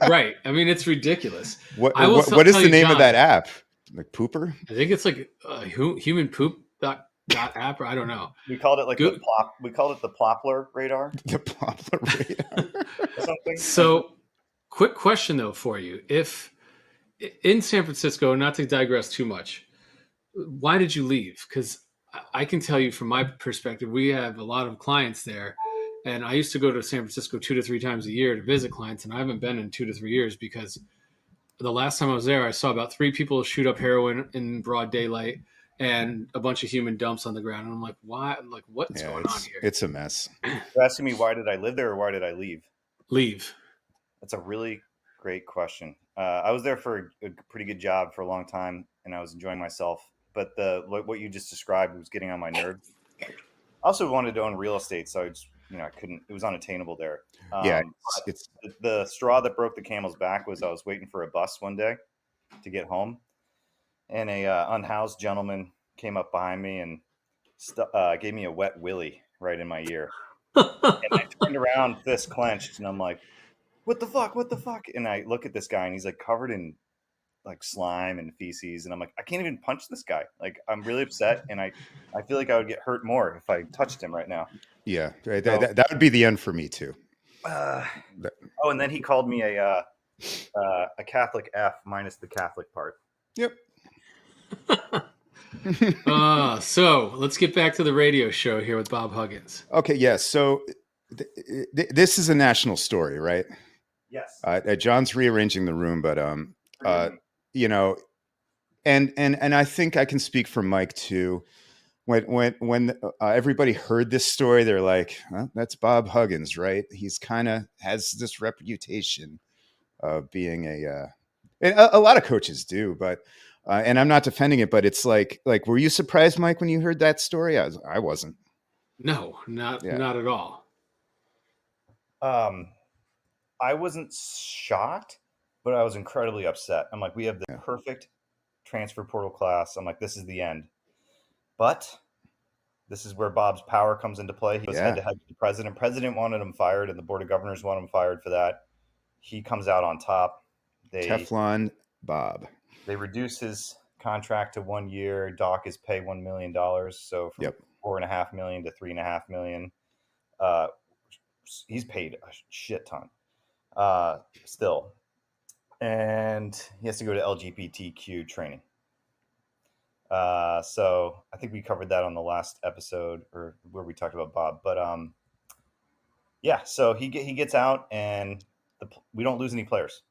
Right. I mean, it's ridiculous. What is the name of that app? Like Pooper? I think it's like human poop app, or I don't know. We called it we called it the Plopler radar. The Plopler radar. Something. So, quick question though for you: if in San Francisco, not to digress too much, why did you leave? Because I can tell you from my perspective, we have a lot of clients there, and I used to go to San Francisco 2 to 3 times a year to visit clients, and I haven't been in 2 to 3 years because the last time I was there, I saw about 3 people shoot up heroin in broad daylight and a bunch of human dumps on the ground. And I'm like, why? Like, what's going on here? It's a mess. You're asking me why did I live there or why did I leave? Leave. That's a really great question. I was there for a pretty good job for a long time, and I was enjoying myself. But what you just described was getting on my nerves. I also wanted to own real estate, so I couldn't. It was unattainable there. It's the straw that broke the camel's back was I was waiting for a bus one day to get home, and a unhoused gentleman came up behind me and gave me a wet willy right in my ear. And I turned around, fist clenched, and I'm like, "What the fuck? What the fuck?" And I look at this guy, and he's like covered in like slime and feces, and I'm like, I can't even punch this guy. Like, I'm really upset, and I feel like I would get hurt more if I touched him right now. Yeah, So, that would be the end for me too. uh, That- oh, and then he called me a Catholic F minus the Catholic part. Yep. So let's get back to the radio show here with Bob Huggins. Okay, yes. So this is a national story, right? Yes. John's rearranging the room, but you know, and I think I can speak for Mike too. When everybody heard this story, they're like, well, "That's Bob Huggins, right? He's kind of has this reputation of being and a lot of coaches do, but." And I'm not defending it, but it's like, were you surprised, Mike, when you heard that story? I wasn't. No, not Yeah. not at all. I wasn't shocked, but I was incredibly upset. I'm like, we have the Yeah. perfect transfer portal class. I'm like, this is the end. But this is where Bob's power comes into play. He was head to head with the president. President wanted him fired, and the board of governors wanted him fired for that. He comes out on top. Teflon Bob. They reduce his contract to 1 year. Dock is pay $1 million, so from $4.5 million to $3.5 million. He's paid a shit ton still, and he has to go to LGBTQ training. So I think we covered that on the last episode, or where we talked about Bob. But yeah, so he gets out, and we don't lose any players.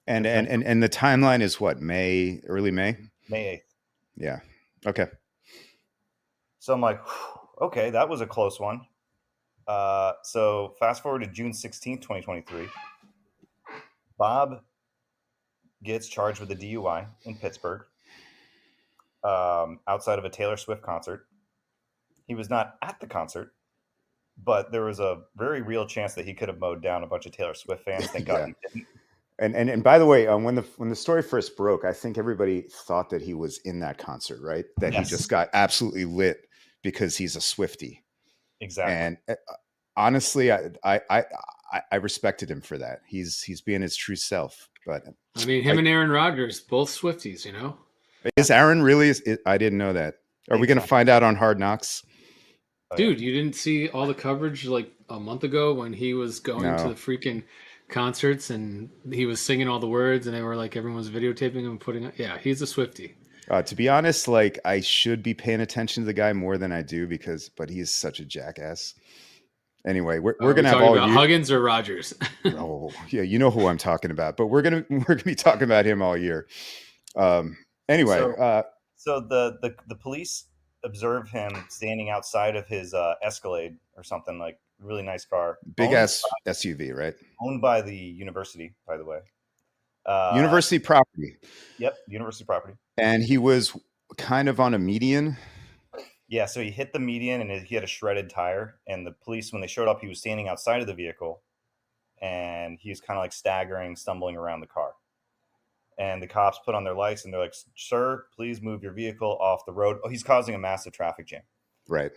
And the timeline is what, early May? May 8th. Yeah. Okay. So I'm like, okay, that was a close one. So fast forward to June 16th, 2023. Bob gets charged with a DUI in Pittsburgh, outside of a Taylor Swift concert. He was not at the concert, but there was a very real chance that he could have mowed down a bunch of Taylor Swift fans. Thank God he didn't. And by the way, when the story first broke, I think everybody thought that he was in that concert, right? That he just got absolutely lit because he's a Swiftie. Exactly. And honestly, I respected him for that. He's being his true self. But I mean, him and Aaron Rodgers, both Swifties, you know. Is Aaron really? I didn't know that. Are we going to find out on Hard Knocks? Dude, you didn't see all the coverage like a month ago when he was going to the freaking concerts and he was singing all the words and they were like, everyone was videotaping him and putting it. Yeah, he's a Swiftie. To be honest, like I should be paying attention to the guy more than I do but he is such a jackass. Anyway, we're gonna have all about Huggins or Rodgers. Oh yeah, you know who I'm talking about. But we're gonna be talking about him all year. Anyway, so the police observe him standing outside of his Escalade or something, like really nice car, big ass SUV, right? Owned by the university, by the way. University property. Yep, university property. And he was kind of on a median. Yeah, so he hit the median and he had a shredded tire. And the police, when they showed up, he was standing outside of the vehicle and he was kind of like staggering, stumbling around the car. And the cops put on their lights and they're like, "Sir, please move your vehicle off the road." Oh, he's causing a massive traffic jam. Right.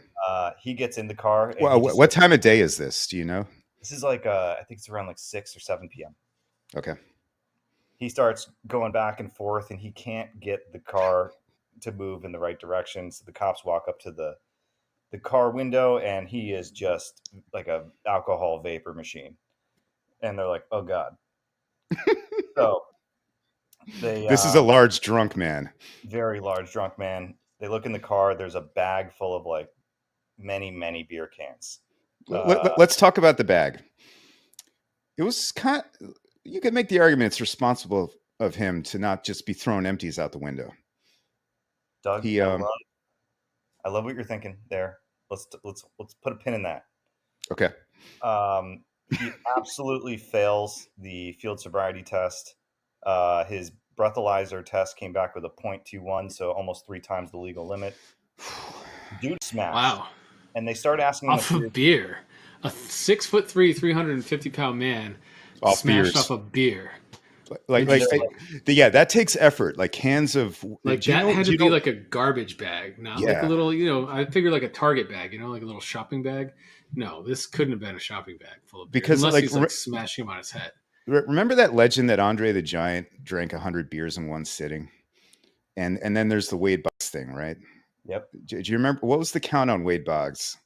He gets in the car. And well, what time of day is this? Do you know? This is like, I think it's around like 6 or 7 p.m. Okay. He starts going back and forth and he can't get the car to move in the right direction. So the cops walk up to the car window and he is just like a alcohol vapor machine. And they're like, "Oh God." So this is a large drunk man. Very large drunk man. They look in the car. There's a bag full of like many, many beer cans. Let's talk about the bag. It was you could make the argument it's responsible of him to not just be throwing empties out the window. Doug, I love what you're thinking there. Let's put a pin in that. Okay. He absolutely fails the field sobriety test. His breathalyzer test came back with a 0.21, so almost 3 times the legal limit. Dude smashed. Wow. And they start asking him off of beer. A 6'3", 350-pound man smashed off a beer. Yeah, that takes effort. Like cans of like that had to be like a garbage bag, not like a little. I figured like a Target bag, like a little shopping bag. No, this couldn't have been a shopping bag full of beer, because unless he's like smashing him on his head. remember that legend that Andre the Giant drank 100 beers in one sitting? And then there's the Wade Boggs thing, right? Yep. Do you remember what was the count on Wade Boggs?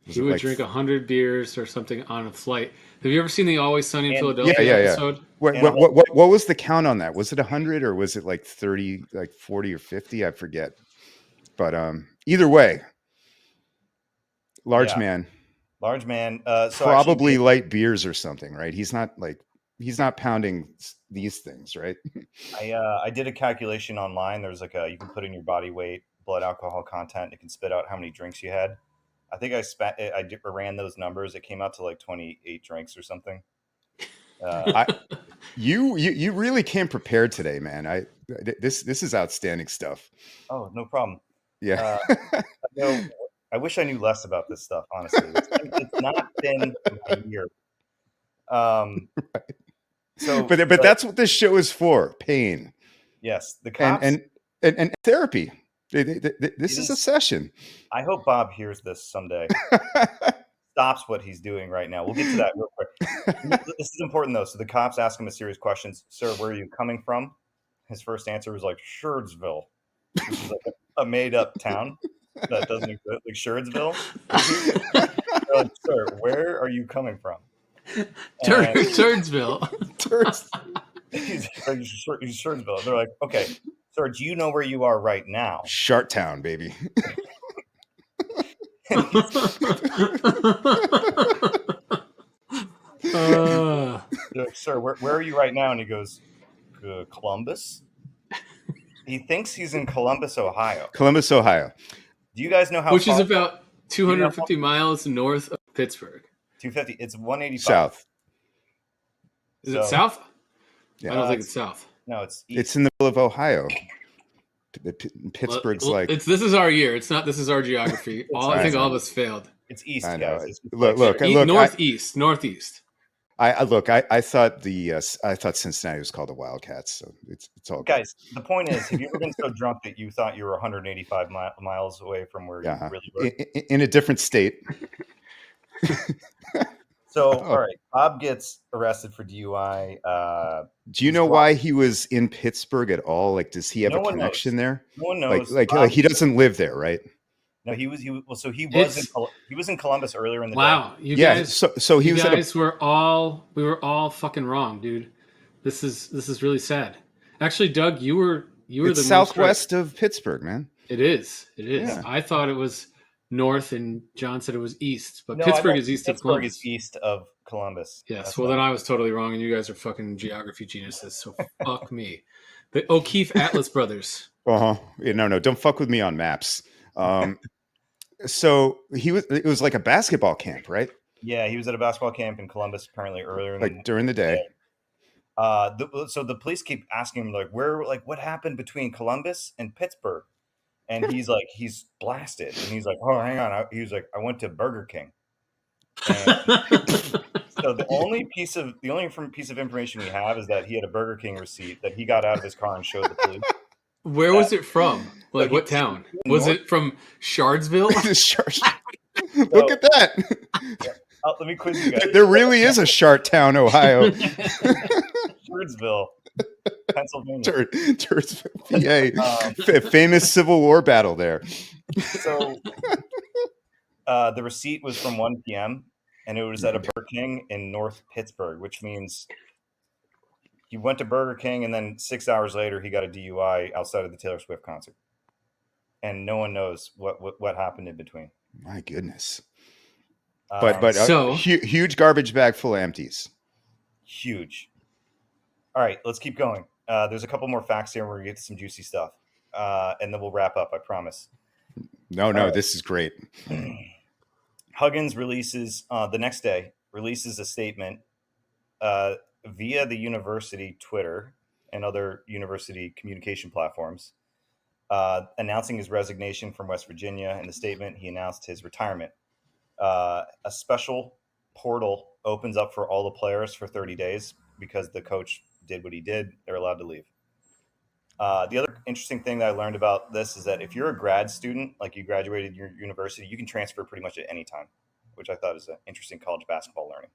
Was He it would like drink 100 beers or something on a flight. Have you ever seen the Always Sunny in And- Philadelphia episode? And a whole- What was the count on that? Was it 100 or was it like 30, like 40 or 50? I forget. But either way, large Yeah. man, Large man. So probably actually, light beers or something, right? He's not pounding these things, right? I did a calculation online. There's like you can put in your body weight, blood alcohol content. It can spit out how many drinks you had. I think I ran those numbers. It came out to like 28 drinks or something. You really came prepared today, man. This is outstanding stuff. Oh, no problem. Yeah. I wish I knew less about this stuff. Honestly, it's not been my year. So, but that's what this show is for: pain. Yes, the cops and therapy. This is a session. I hope Bob hears this someday. Stops what he's doing right now. We'll get to that real quick. This is important though. So the cops ask him a series of questions. Sir, where are you coming from? His first answer was like Shardsville, which is like a made-up town that doesn't exist, like Shardsville. Like, sir, where are you coming from? Turdsville. He's Shardsville. They're like, okay, sir, do you know where you are right now? Shark Town, baby. Like, sir, where are you right now? And he goes, Columbus. He thinks he's in Columbus, Ohio. Columbus, Ohio. Do you guys know how? Which is about 250 miles north of Pittsburgh. 250. It's 185 south. Is it south? Yeah. I don't think it's south. No, it's east. It's in the middle of Ohio. Pittsburgh's like this is our year. It's not. This is our geography. I think all of us failed. It's east, I know. guys. Look, northeast. I thought Cincinnati was called the Wildcats, so it's all good. Guys, the point is, have you ever been so drunk that you thought you were 185 miles away from where you really were? In a different state. So, all right, Bob gets arrested for DUI. Do you know why he was in Pittsburgh at all? Like, does he have a connection there? No one knows. Like he doesn't live there, right? No, he was in Columbus earlier in the day. Wow, you guys. So he was. We were all fucking wrong, dude. This is really sad. Actually, Doug, you were the southwest of Pittsburgh, man. It is. Yeah. I thought it was north, and John said it was east, but Pittsburgh is east of Columbus. Pittsburgh is east of Columbus. Yes. Then I was totally wrong, and you guys are fucking geography geniuses. So fuck me. The O'Keefe Atlas brothers. No, don't fuck with me on maps. So it was like a basketball camp, right? Yeah, he was at a basketball camp in Columbus apparently earlier during the day. So the police keep asking him what happened between Columbus and Pittsburgh, and he's blasted, and he's like, oh, hang on, he was like, I went to Burger King. So the only piece of information we have is that he had a Burger King receipt that he got out of his car and showed the police. Where was it from? Like, what town? Was it from Shardsville? Look at that. Let me quiz you guys. There really is a Shark Town, Ohio. Shardsville, Pennsylvania. Turdsville, PA. Famous Civil War battle there. So the receipt was from 1 p.m. and it was at a Burger King in North Pittsburgh, which means he went to Burger King, and then 6 hours later, he got a DUI outside of the Taylor Swift concert. And no one knows what happened in between. My goodness. But huge garbage bag full of empties. Huge. All right, let's keep going. There's a couple more facts here, and we're going to get to some juicy stuff. And then we'll wrap up, I promise. No, this is great. Huggins the next day, releases a statement via the university Twitter and other university communication platforms, announcing his resignation from West Virginia. In the statement, he announced his retirement. A special portal opens up for all the players for 30 days because the coach did what he did. They're allowed to leave. The other interesting thing that I learned about this is that if you're a grad student, like you graduated your university, you can transfer pretty much at any time, which I thought is an interesting college basketball learning.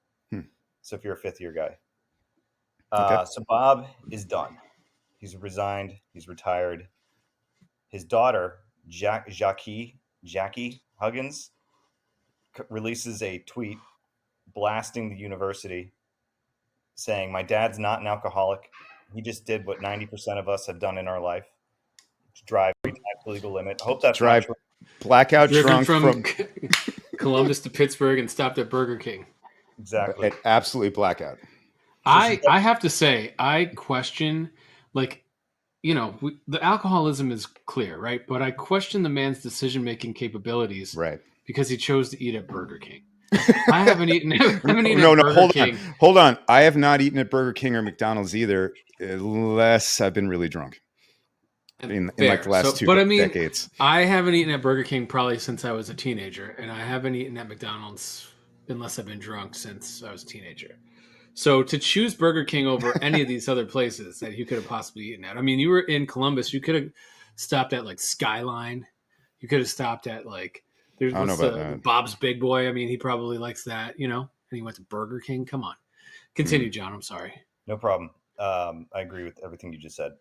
So if you're a fifth-year guy. Okay. So Bob is done. He's resigned. He's retired. His daughter, Jackie Huggins, releases a tweet blasting the university, saying, "My dad's not an alcoholic. He just did what 90% of us have done in our life: drive 3 times the legal limit." Hope that's not Drive true. blackout Driven drunk from from Columbus to Pittsburgh and stopped at Burger King. Exactly. at absolutely blackout. So she's I have to say, I question, like, the alcoholism is clear, right? But I question the man's decision making capabilities Right. because he chose to eat at Burger King. I haven't eaten No, at no, Burger hold on. King. Hold on. I have not eaten at Burger King or McDonald's either, unless I've been really drunk in like the Fair. last So, two but I mean, decades. I haven't eaten at Burger King probably since I was a teenager, and I haven't eaten at McDonald's unless I've been drunk since I was a teenager. So to choose Burger King over any of these other places that you could have possibly eaten at, I mean, you were in Columbus, you could have stopped at like Skyline, you could have stopped at like there's I don't know what's about the that. Bob's Big Boy. I mean, he probably likes that, and he went to Burger King. Come on, continue, John. I'm sorry. No problem. I agree with everything you just said.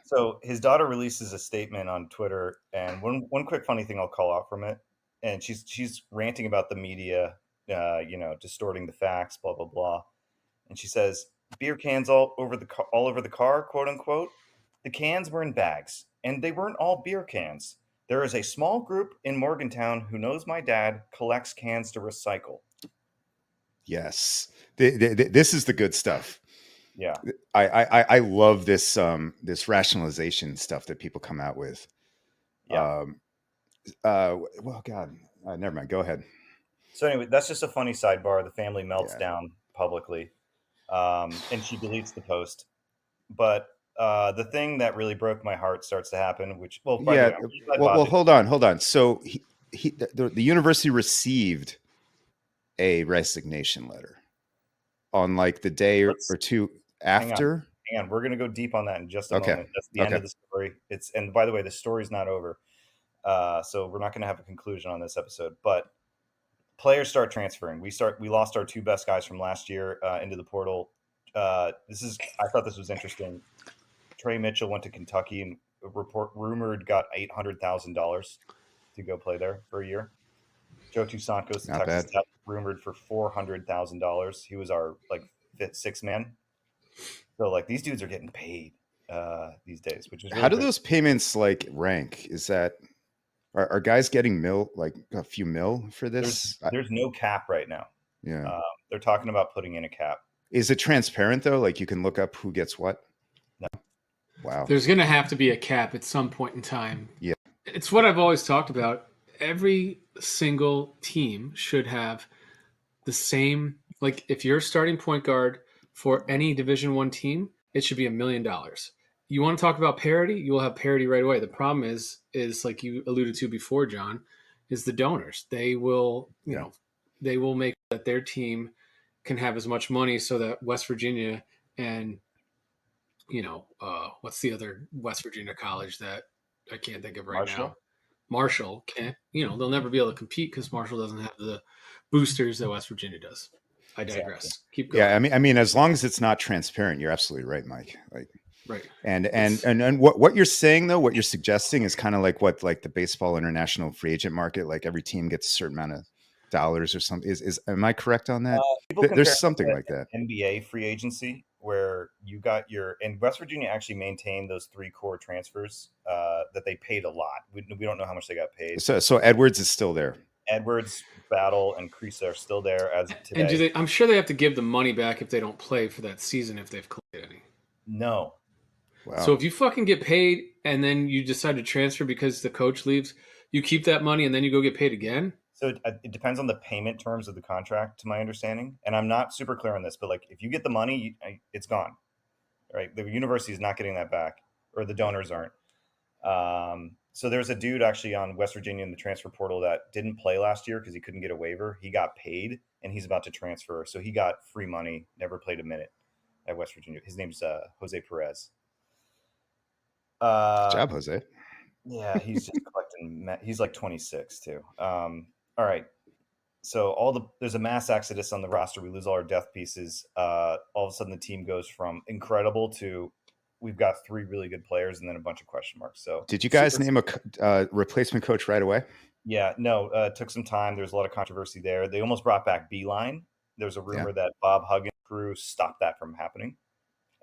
So his daughter releases a statement on Twitter, and one quick funny thing I'll call out from it, and she's ranting about the media, distorting the facts, blah blah blah, and she says beer cans all over the car, quote unquote. The cans were in bags, and they weren't all beer cans. There is a small group in Morgantown who knows my dad collects cans to recycle. Yes. This is the good stuff. Yeah, I love this rationalization stuff that people come out with. yeah. Well, God, never mind. Go ahead. So anyway, that's just a funny sidebar. The family melts Yeah. down publicly, and she deletes the post. But the thing that really broke my heart starts to happen. Which, well, by the Yeah. way, I'm really glad Well, Bob did. hold on. So the university received a resignation letter on like the day Let's or two hang on, after. hang on. We're gonna go deep on that in just a Okay. moment. That's the end Okay. of the story. And by the way, the story's not over. So we're not gonna have a conclusion on this episode. But players start transferring. We lost our 2 best guys from last year into the portal. I thought this was interesting. Trey Mitchell went to Kentucky and rumored got $800,000 to go play there for a year. Joe Toussaint goes to Not Texas bad. Tech, rumored for $400,000. He was our like fifth, sixth man. So like these dudes are getting paid these days, which is How really do great. those payments like rank? Is that are guys getting like a few mil for this? There's no cap right now. Yeah. They're talking about putting in a cap. Is it transparent though? Like you can look up who gets what? No. Wow. There's going to have to be a cap at some point in time. Yeah. It's what I've always talked about. Every single team should have the same. Like, if you're starting point guard for any Division One team, it should be $1 million. You want to talk about parity? You will have parity right away. The problem is like you alluded to before, John, is the donors. They will, Yeah. they will make that their team can have as much money so that West Virginia and what's the other West Virginia college that I can't think of right now? Marshall? Marshall can't, they'll never be able to compete because Marshall doesn't have the boosters that West Virginia does. I digress. Exactly. Keep going. Yeah. I mean, as long as it's not transparent, you're absolutely right, Mike. Like, Right. and what you're saying though, what you're suggesting is kind of like what like the baseball international free agent market, like every team gets a certain amount of dollars or something. Is am I correct on that? People compare There's it something to like that. NBA free agency where you got and West Virginia actually maintained those 3 core transfers that they paid a lot. We don't know how much they got paid. So Edwards is still there. Edwards, Battle, and Crease are still there as of And today. I'm sure they have to give the money back if they don't play for that season if they've collected any. No. Wow. So if you fucking get paid and then you decide to transfer because the coach leaves, you keep that money and then you go get paid again. So it depends on the payment terms of the contract, to my understanding. And I'm not super clear on this, but like if you get the money, it's gone. Right? The university is not getting that back, or the donors aren't. So there's a dude actually on West Virginia in the transfer portal that didn't play last year because he couldn't get a waiver. He got paid, and he's about to transfer, so he got free money. Never played a minute at West Virginia. His name's Jose Perez. Good job, Jose. Yeah, he's just collecting. He's like 26 too. All right. So there's a mass exodus on the roster. We lose all our death pieces. All of a sudden, the team goes from incredible to we've got 3 really good players and then a bunch of question marks. So Did you guys super. name a replacement coach right away? Yeah, no, it took some time. There's a lot of controversy there. They almost brought back Beeline. There's a Yeah. rumor that Bob Huggins crew stopped that from happening.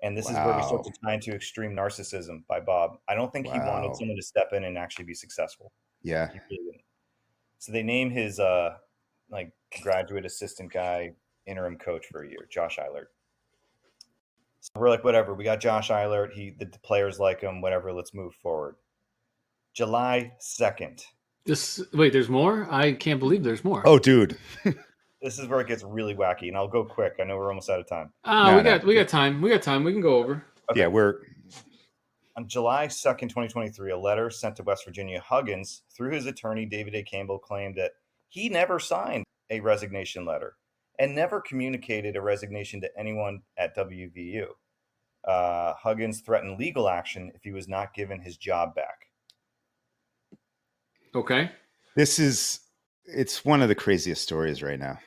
And this is where we start Wow. to tie into extreme narcissism by Bob. I don't think he wanted Wow. someone to step in and actually be successful. Yeah. He really didn't. So they name his like graduate assistant guy interim coach for a year, Josh Eilert. So we're like, whatever. We got Josh Eilert. The players like him. Whatever. Let's move forward. July 2nd. Wait, there's more? I can't believe there's more. Oh, dude. This is where it gets really wacky, and I'll go quick. I know we're almost out of time. No, we no. got time. We got time. We can go over. Okay. Yeah, we're On July 2nd, 2023, a letter sent to West Virginia Huggins through his attorney, David A. Campbell, claimed that he never signed a resignation letter and never communicated a resignation to anyone at WVU. Huggins threatened legal action if he was not given his job back. Okay. it's one of the craziest stories right now.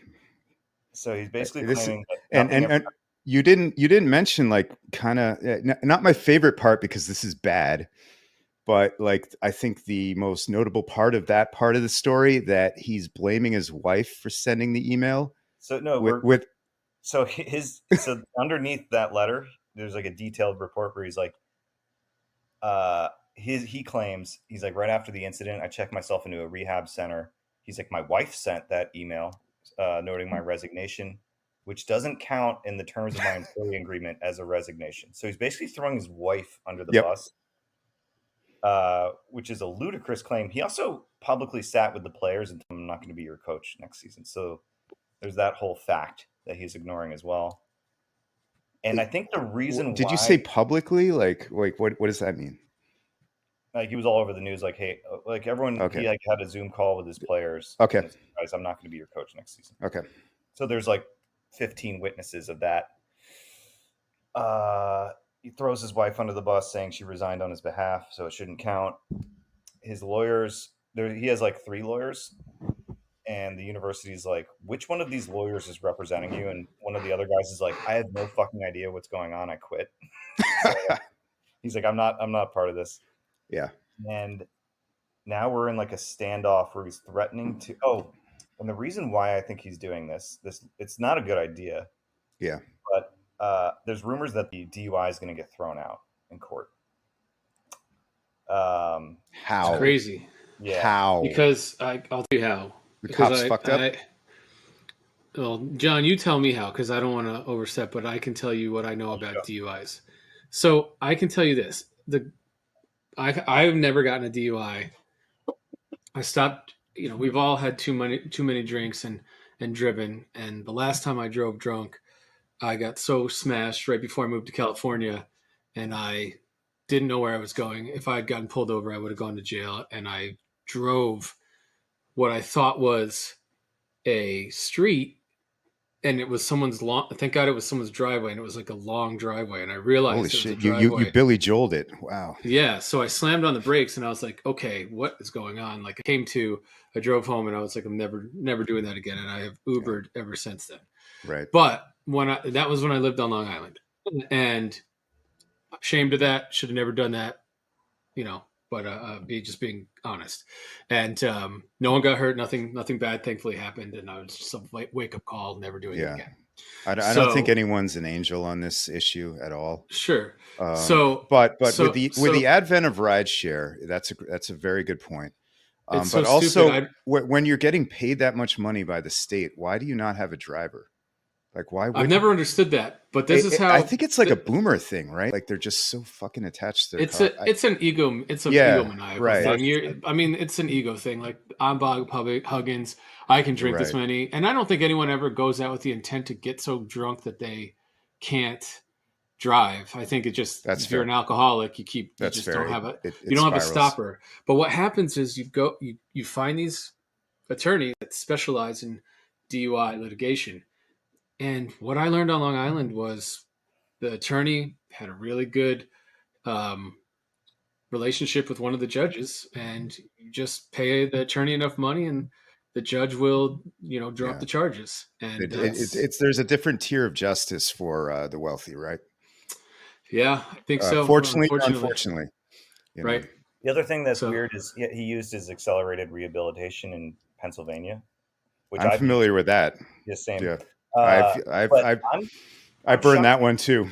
So he's basically This is- claiming that and nothing and you didn't mention like kind of not my favorite part because this is bad, but like I think the most notable part of that part of the story that he's blaming his wife for sending the email So no, with so underneath that letter, there's like a detailed report where he's like, he claims he's like right after the incident, I checked myself into a rehab center. He's like, my wife sent that email noting my resignation, which doesn't count in the terms of my employee agreement as a resignation. So he's basically throwing his wife under the Yep. bus, which is a ludicrous claim. He also publicly sat with the players and told them, I'm not going to be your coach next season. So there's that whole fact that he's ignoring as well. And I think the reason did you say publicly? Like what does that mean? Like he was all over the news, like, hey, like everyone, Okay. he like had a Zoom call with his players. Okay. And said, guys, I'm not going to be your coach next season. Okay. So there's like 15 witnesses of that. He throws his wife under the bus saying she resigned on his behalf, so it shouldn't count. His lawyers, he has like 3 lawyers, and the university's like, which one of these lawyers is representing you? And one of the other guys is like, I have no fucking idea what's going on. I quit. So, he's like, I'm not part of this. Yeah. And now we're in like a standoff where he's threatening to. And the reason why I think he's doing this, it's not a good idea. Yeah. But there's rumors that the DUI is going to get thrown out in court. How? It's crazy. Yeah. How? Because I'll tell you how. The cops fucked up? Well, John, you tell me how, because I don't want to overstep, but I can tell you what I know about DUIs. So I can tell you this: I've never gotten a DUI. I stopped. We've all had too many drinks and driven. And the last time I drove drunk, I got so smashed right before I moved to California, and I didn't know where I was going. If I had gotten pulled over, I would have gone to jail. And I drove what I thought was a street, and it was someone's lawn. Thank God it was someone's driveway, and it was like a long driveway. And I realized Holy it was shit! a driveway. You Billy Joel'd it. Wow. Yeah, so I slammed on the brakes, and I was like, "Okay, what is going on?" Like I drove home, and I was like, "I'm never doing that again." And I have Ubered ever since then. Right. But that was when I lived on Long Island, and ashamed of that. Should have never done that, But being honest, and no one got hurt. Nothing bad, thankfully, happened, and I was just a wake up call, never doing it again. I don't think anyone's an angel on this issue at all. Sure. But with the advent of rideshare, that's a very good point. But also, when you're getting paid that much money by the state, why do you not have a driver? Like, why? I've never understood that, but this is how I think it's like a boomer thing, right? Like they're just so fucking attached to their car. It's an ego. It's an ego maniacal thing. It's an ego thing. Like I'm Bob Huggins. I can drink this many, and I don't think anyone ever goes out with the intent to get so drunk that they can't drive. I think it just if you're an alcoholic, you don't have a stopper. But what happens is you find these attorneys that specialize in DUI litigation. And what I learned on Long Island was the attorney had a really good relationship with one of the judges, and you just pay the attorney enough money, and the judge will, drop Yeah. the charges. And There's a different tier of justice for the wealthy, right? yeah, I think so. Fortunately or Unfortunately, unfortunately, right. The other thing that's So weird is he used his accelerated rehabilitation in Pennsylvania, which I'm I've used. familiar with that. The same. Yeah, Uh, but I I'm burned that shocked. one too.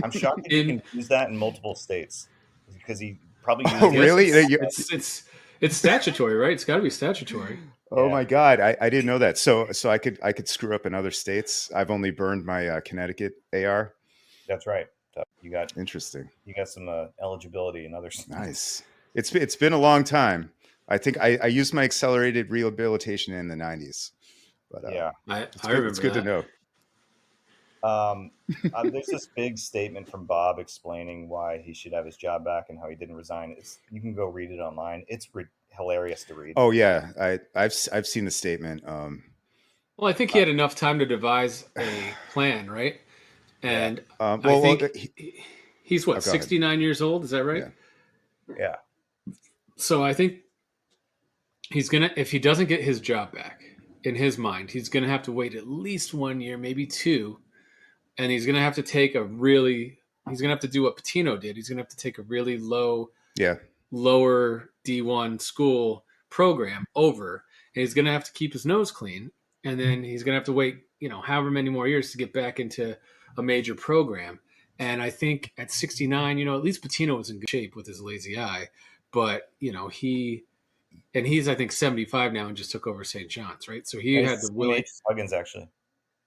I'm shocked that he in can use that in multiple states because he probably Oh, used it. yes, really? it's statutory, right? It's got to be statutory. Oh Yeah, my God, I didn't know that. So I could screw up in other states. I've only burned my Connecticut AR. that's right. So Interesting. you got some eligibility in other states. Nice. It's been a long time. I think I used my accelerated rehabilitation in the 90s, but Yeah. it's I good. It's remember good to that. know. There's this big statement from Bob explaining why he should have his job back and how he didn't resign. You can go read it online. It's hilarious to read. Oh yeah, I've seen the statement. Well, I think he had enough time to devise a plan, right? Yeah, And I well, think he's what, go ahead. 69 years old, is that right? Yeah, yeah, So I think he's gonna, if he doesn't get his job back, in his mind, he's gonna have to wait at least 1 year, maybe two, and he's gonna have to take he's gonna have to do what Patino did. He's gonna have to take a really yeah, lower D1 school program over, and he's gonna have to keep his nose clean, and then he's gonna have to wait, however many more years to get back into a major program. And I think at 69, at least Patino was in good shape with his lazy eye, but he's I think 75 now and just took over St. John's, right? So he and had he's the the same age willing. as Huggins actually.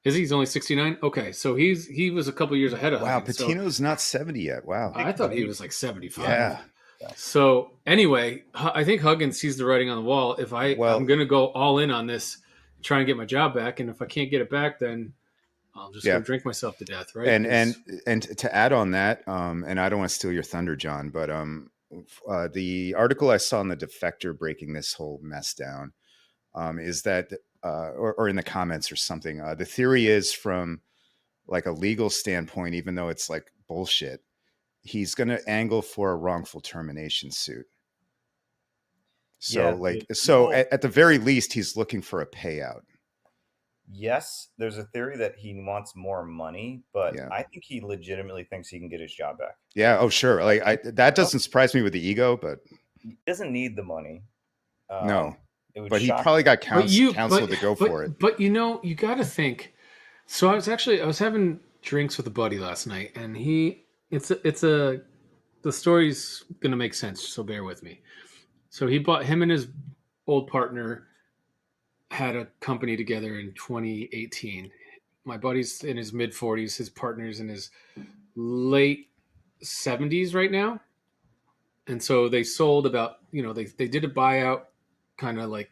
Is he's only 69? Okay, so he was a couple years ahead of wow, Huggins. So Patino's not 70 yet. Wow. I think I he's thought he was like 75. Yeah. So anyway, I think Huggins sees the writing on the wall. If I'm Well, going to go all in on this, try and get my job back, and if I can't get it back, then I'll just yeah. go drink myself to death, right? And to add on that, and I don't want to steal your thunder, John, but the article I saw in the Defector breaking this whole mess down is that, or in the comments or something, the theory is from like a legal standpoint, even though it's like bullshit, he's going to angle for a wrongful termination suit. So Yeah, at the very least, he's looking for a payout. yes, there's a theory that he wants more money, but Yeah. I think he legitimately thinks he can get his job back. Yeah. Oh, sure. Like that doesn't surprise me with the ego, but He doesn't need the money. no. It would But he shock. probably got but counsel to go for it. but you got to think. So I was having drinks with a buddy last night, and the story's going to make sense, so bear with me. So he bought him and his old partner had a company together in 2018. My buddy's in his mid 40s, his partner's in his late 70s right now. And so they sold about, they did a buyout kind of like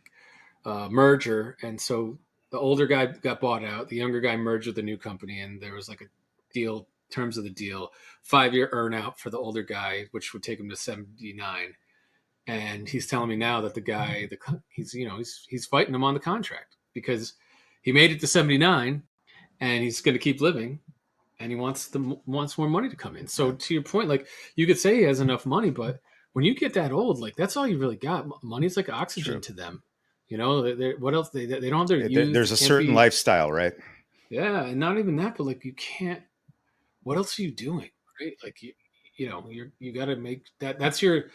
merger. And so the older guy got bought out, the younger guy merged with the new company, and there was like a deal, terms of the deal, 5 year earn out for the older guy, which would take him to 79. And he's telling me now that the guy, he's fighting him on the contract because he made it to 79 and he's going to keep living, and he wants more money to come in. So to your point, like, you could say he has enough money, but when you get that old, like, that's all you really got. Money's like oxygen True. to them. What else? They don't have their youth. There's They a can't certain be. lifestyle, right? Yeah, and not even that, but like, you can't. What else are you doing, right? Like, you got to make that. That's your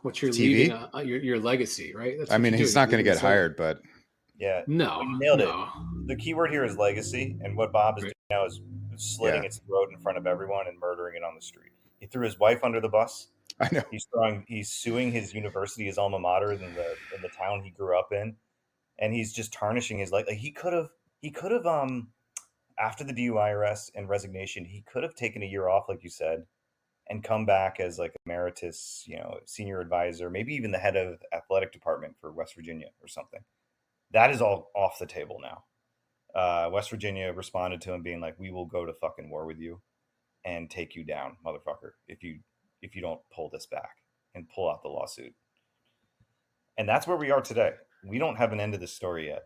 what you're leaving, TV. your legacy, right? That's I what mean, you do. he's You're not going to leaving get this legacy. hired, but Yeah, No, well, you nailed it. no. The key word here is legacy, and what Bob is Right. doing now is slitting yeah, its throat in front of everyone and murdering it on the street. He threw his wife under the bus. I know. He's suing his university, his alma mater, in the town he grew up in, and he's just tarnishing his life. Like he could have after the DUI arrest and resignation, he could have taken a year off, like you said, and come back as like emeritus, senior advisor, maybe even the head of athletic department for West Virginia or something. That is all off the table now. West Virginia responded to him being like, "We will go to fucking war with you and take you down, motherfucker, if you don't pull this back and pull out the lawsuit." And that's where we are today. We don't have an end to this story yet.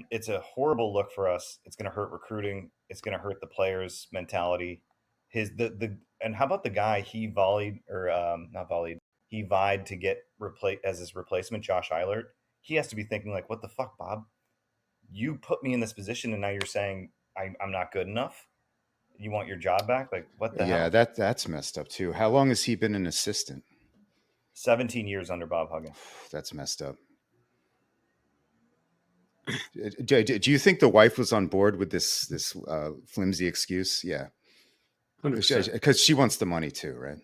It's a horrible look for us. It's going to hurt recruiting. It's going to hurt the players' mentality. And how about the guy he volleyed or not volleyed? He vied to get replaced as his replacement, Josh Eilert. he has to be thinking like, what the fuck, Bob? You put me in this position, and now you're saying I'm not good enough. You want your job back? Like, what the Yeah, hell? that's messed up too. How long has he been an assistant? 17 years under Bob Huggins. That's messed up. Do you think the wife was on board with this flimsy excuse? Yeah, 100%. because she wants the money too, right?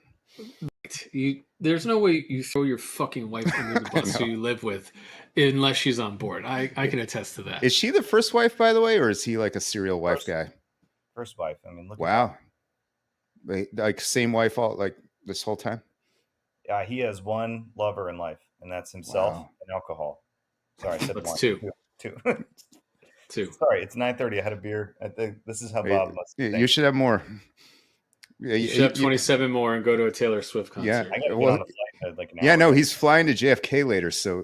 There's no way you throw your fucking wife under the bus who No. you live with unless she's on board. I can attest to that. Is she the first wife, by the way, or is he like a serial wife First, guy? first wife. I mean, look at Wow, like same wife all like this whole time. that. He has one lover in life, and that's himself Wow. and alcohol. Sorry, I said That's one. two. Two. Two. Sorry, it's 9:30. I had a beer. I think this is how Wait, Bob must you think. should have more. Yeah, You should have 27 more and go to a Taylor Swift yeah. concert. I gotta get Well, on a flight in like an hour. yeah. No, he's flying to JFK later, so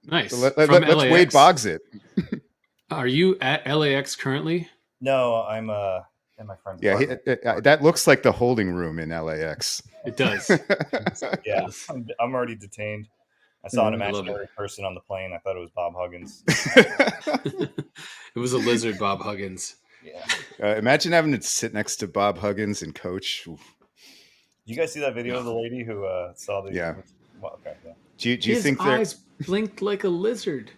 Nice. let's Wade LAX. Boggs it. Are you at LAX currently? No, I'm in my friend's Yeah, apartment. that looks like the holding room in LAX. It does. Yeah, Yes. I'm already detained. I saw an I love imaginary person on the plane. I thought it was Bob Huggins. It was a lizard, Bob Huggins. Yeah. Imagine having to sit next to Bob Huggins and coach. Oof. Did you guys see that video of the lady who saw the? Yeah. Well, okay. Yeah. Do you His think eyes blinked like a lizard.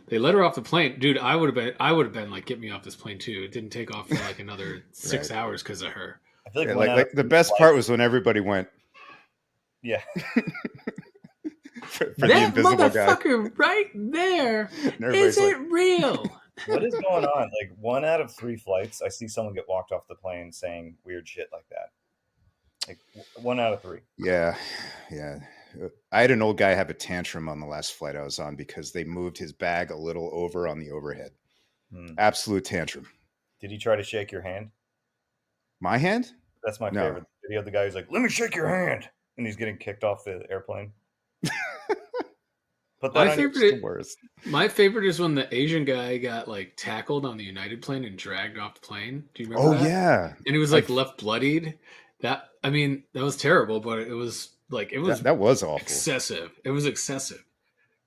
They let her off the plane, dude. I would have been like, get me off this plane too. It didn't take off for like another 6 hours because of her. I feel like, yeah, one out like of the three best flights- part was when everybody went Yeah. for the That invisible guy. motherfucker right there. And everybody's Is it like, real? What is going on? Like 1 out of 3 flights, I see someone get walked off the plane saying weird shit like that. Like 1 out of 3. yeah. I had an old guy have a tantrum on the last flight I was on because they moved his bag a little over on the overhead. Absolute tantrum. Did he try to shake your hand? My hand? That's my No. favorite video. The guy who's like, "Let me shake your hand," and he's getting kicked off the airplane. Put that My on your It's the worst. My favorite is when the Asian guy got like tackled on the United plane and dragged off the plane. Do you remember Oh that? yeah. And he was like left bloodied. That was terrible, but it was like That was awful. excessive. It was excessive.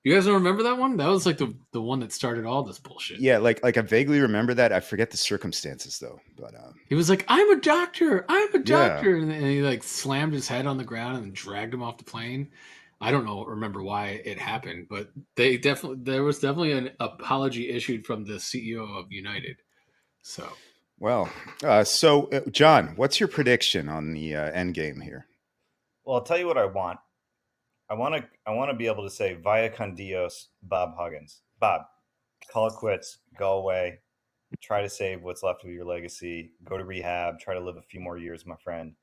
You guys don't remember that one? That was like the one that started all this bullshit. Yeah, like I vaguely remember that. I forget the circumstances though. But He was like, I'm a doctor, and he like slammed his head on the ground and dragged him off the plane. I don't remember why it happened, but there was definitely an apology issued from the CEO of United. So well, John, what's your prediction on the end game here? Well, I'll tell you what I want. I want to be able to say via con Dios, Bob Huggins. Bob, call it quits. Go away. Try to save what's left of your legacy. Go to rehab. Try to live a few more years, my friend.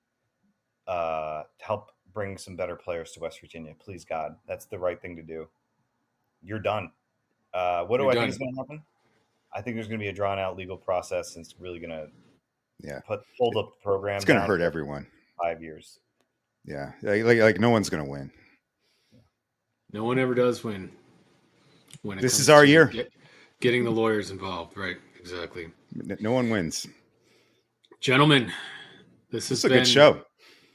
Help bring some better players to West Virginia. Please, God. That's the right thing to do. You're done. What do I think is going to happen? I think there's going to be a drawn-out legal process, and it's really going to hold up the program. It's going to hurt everyone. 5 years. Yeah, like no one's going to win. no one ever does win. When This is our year. Getting the lawyers involved, right? Exactly. No one wins. Gentlemen, this has a been good show.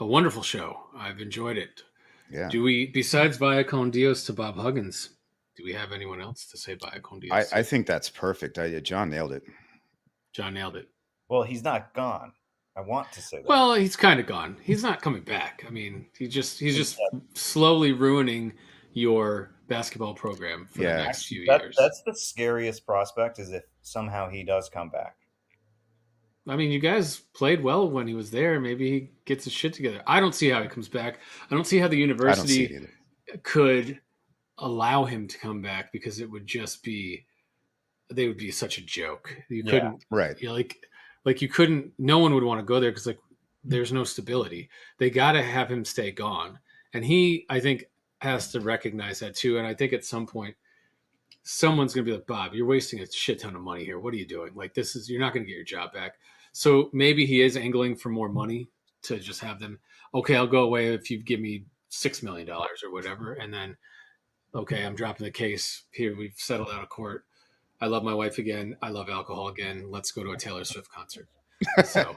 A wonderful show. I've enjoyed it. Yeah. Do we, besides via con Dios to Bob Huggins, do we have anyone else to say via con Dios? I think that's perfect. John nailed it. John nailed it. Well, he's not gone. I want to say that. Well, he's kind of gone. He's not coming back. I mean, he's just slowly ruining your basketball program for the next few years. That's the scariest prospect, is if somehow he does come back. I mean, you guys played well when he was there. Maybe he gets his shit together. I don't see how he comes back. I don't see how the university could allow him to come back, because it would just be, they would be such a joke. You couldn't, right? You know, like you couldn't. No one would want to go there because like there's no stability. They got to have him stay gone, and he, I think, has to recognize that too. And I think at some point, someone's going to be like, Bob, you're wasting a shit ton of money here. What are you doing? Like, you're not going to get your job back. So maybe he is angling for more money to just have them, okay, I'll go away if you give me $6 million or whatever. And then, okay, I'm dropping the case here. We've settled out of court. I love my wife again. I love alcohol again. Let's go to a Taylor Swift concert. So,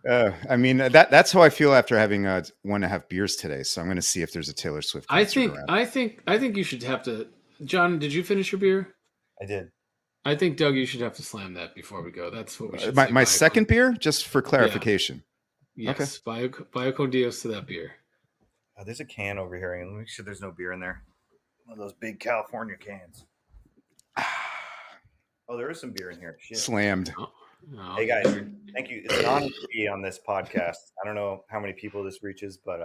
I mean that's how I feel after having 1.5 beers today. So I'm going to see if there's a Taylor Swift concert around. I think you should have to. John, did you finish your beer? I did. I think Doug, you should have to slam that before we go. That's what we should My say. my second beer, just for clarification. Yes, okay. Bio con Dios to that beer. Oh, there's a can over here. Let me make sure there's no beer in there. One of those big California cans. Oh, there is some beer in here. Shit. Slammed. Oh, hey guys, thank you. It's an honor to be on this podcast. I don't know how many people this reaches, but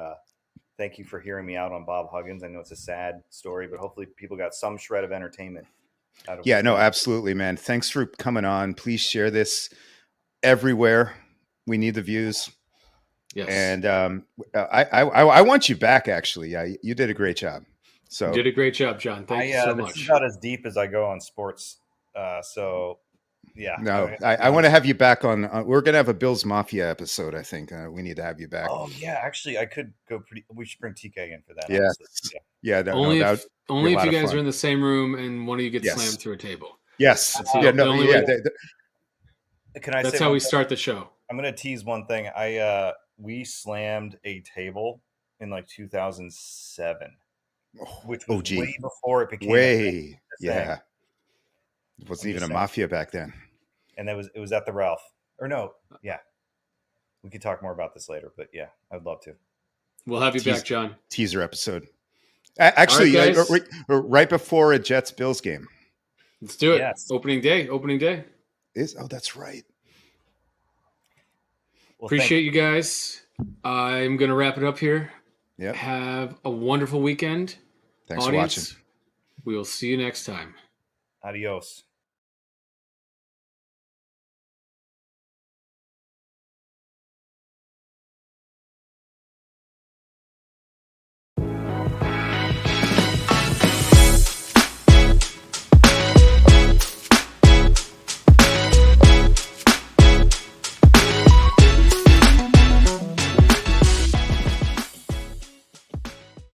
thank you for hearing me out on Bob Huggins. I know it's a sad story, but hopefully people got some shred of entertainment out of it. Yeah, no, absolutely, man. Thanks for coming on. Please share this everywhere. We need the views. Yes. And I want you back, actually. Yeah, you did a great job. So you did a great job, John. Thank you so much. This is about as deep as I go on sports. So yeah. No, I want to have you back on. We're gonna have a Bills Mafia episode. I think we need to have you back. Oh yeah, actually, I could go pretty. We should bring TK in for that. Yeah, yeah. Only if you guys are in the same room and one of you gets slammed through a table. Yes. Can I? That's how we start the show. I'm gonna tease one thing. We slammed a table in like 2007, which was way before it became it wasn't even a mafia back then. And it was at the Ralph. Or no, yeah. We could talk more about this later, but yeah, I'd love to. We'll have you back, John. Teaser episode. Actually, right before a Jets Bills game. Let's do it. Yes. Opening day. That's right. Well, appreciate you guys. I'm going to wrap it up here. Yep. Have a wonderful weekend. Thanks for watching. We will see you next time. Adios.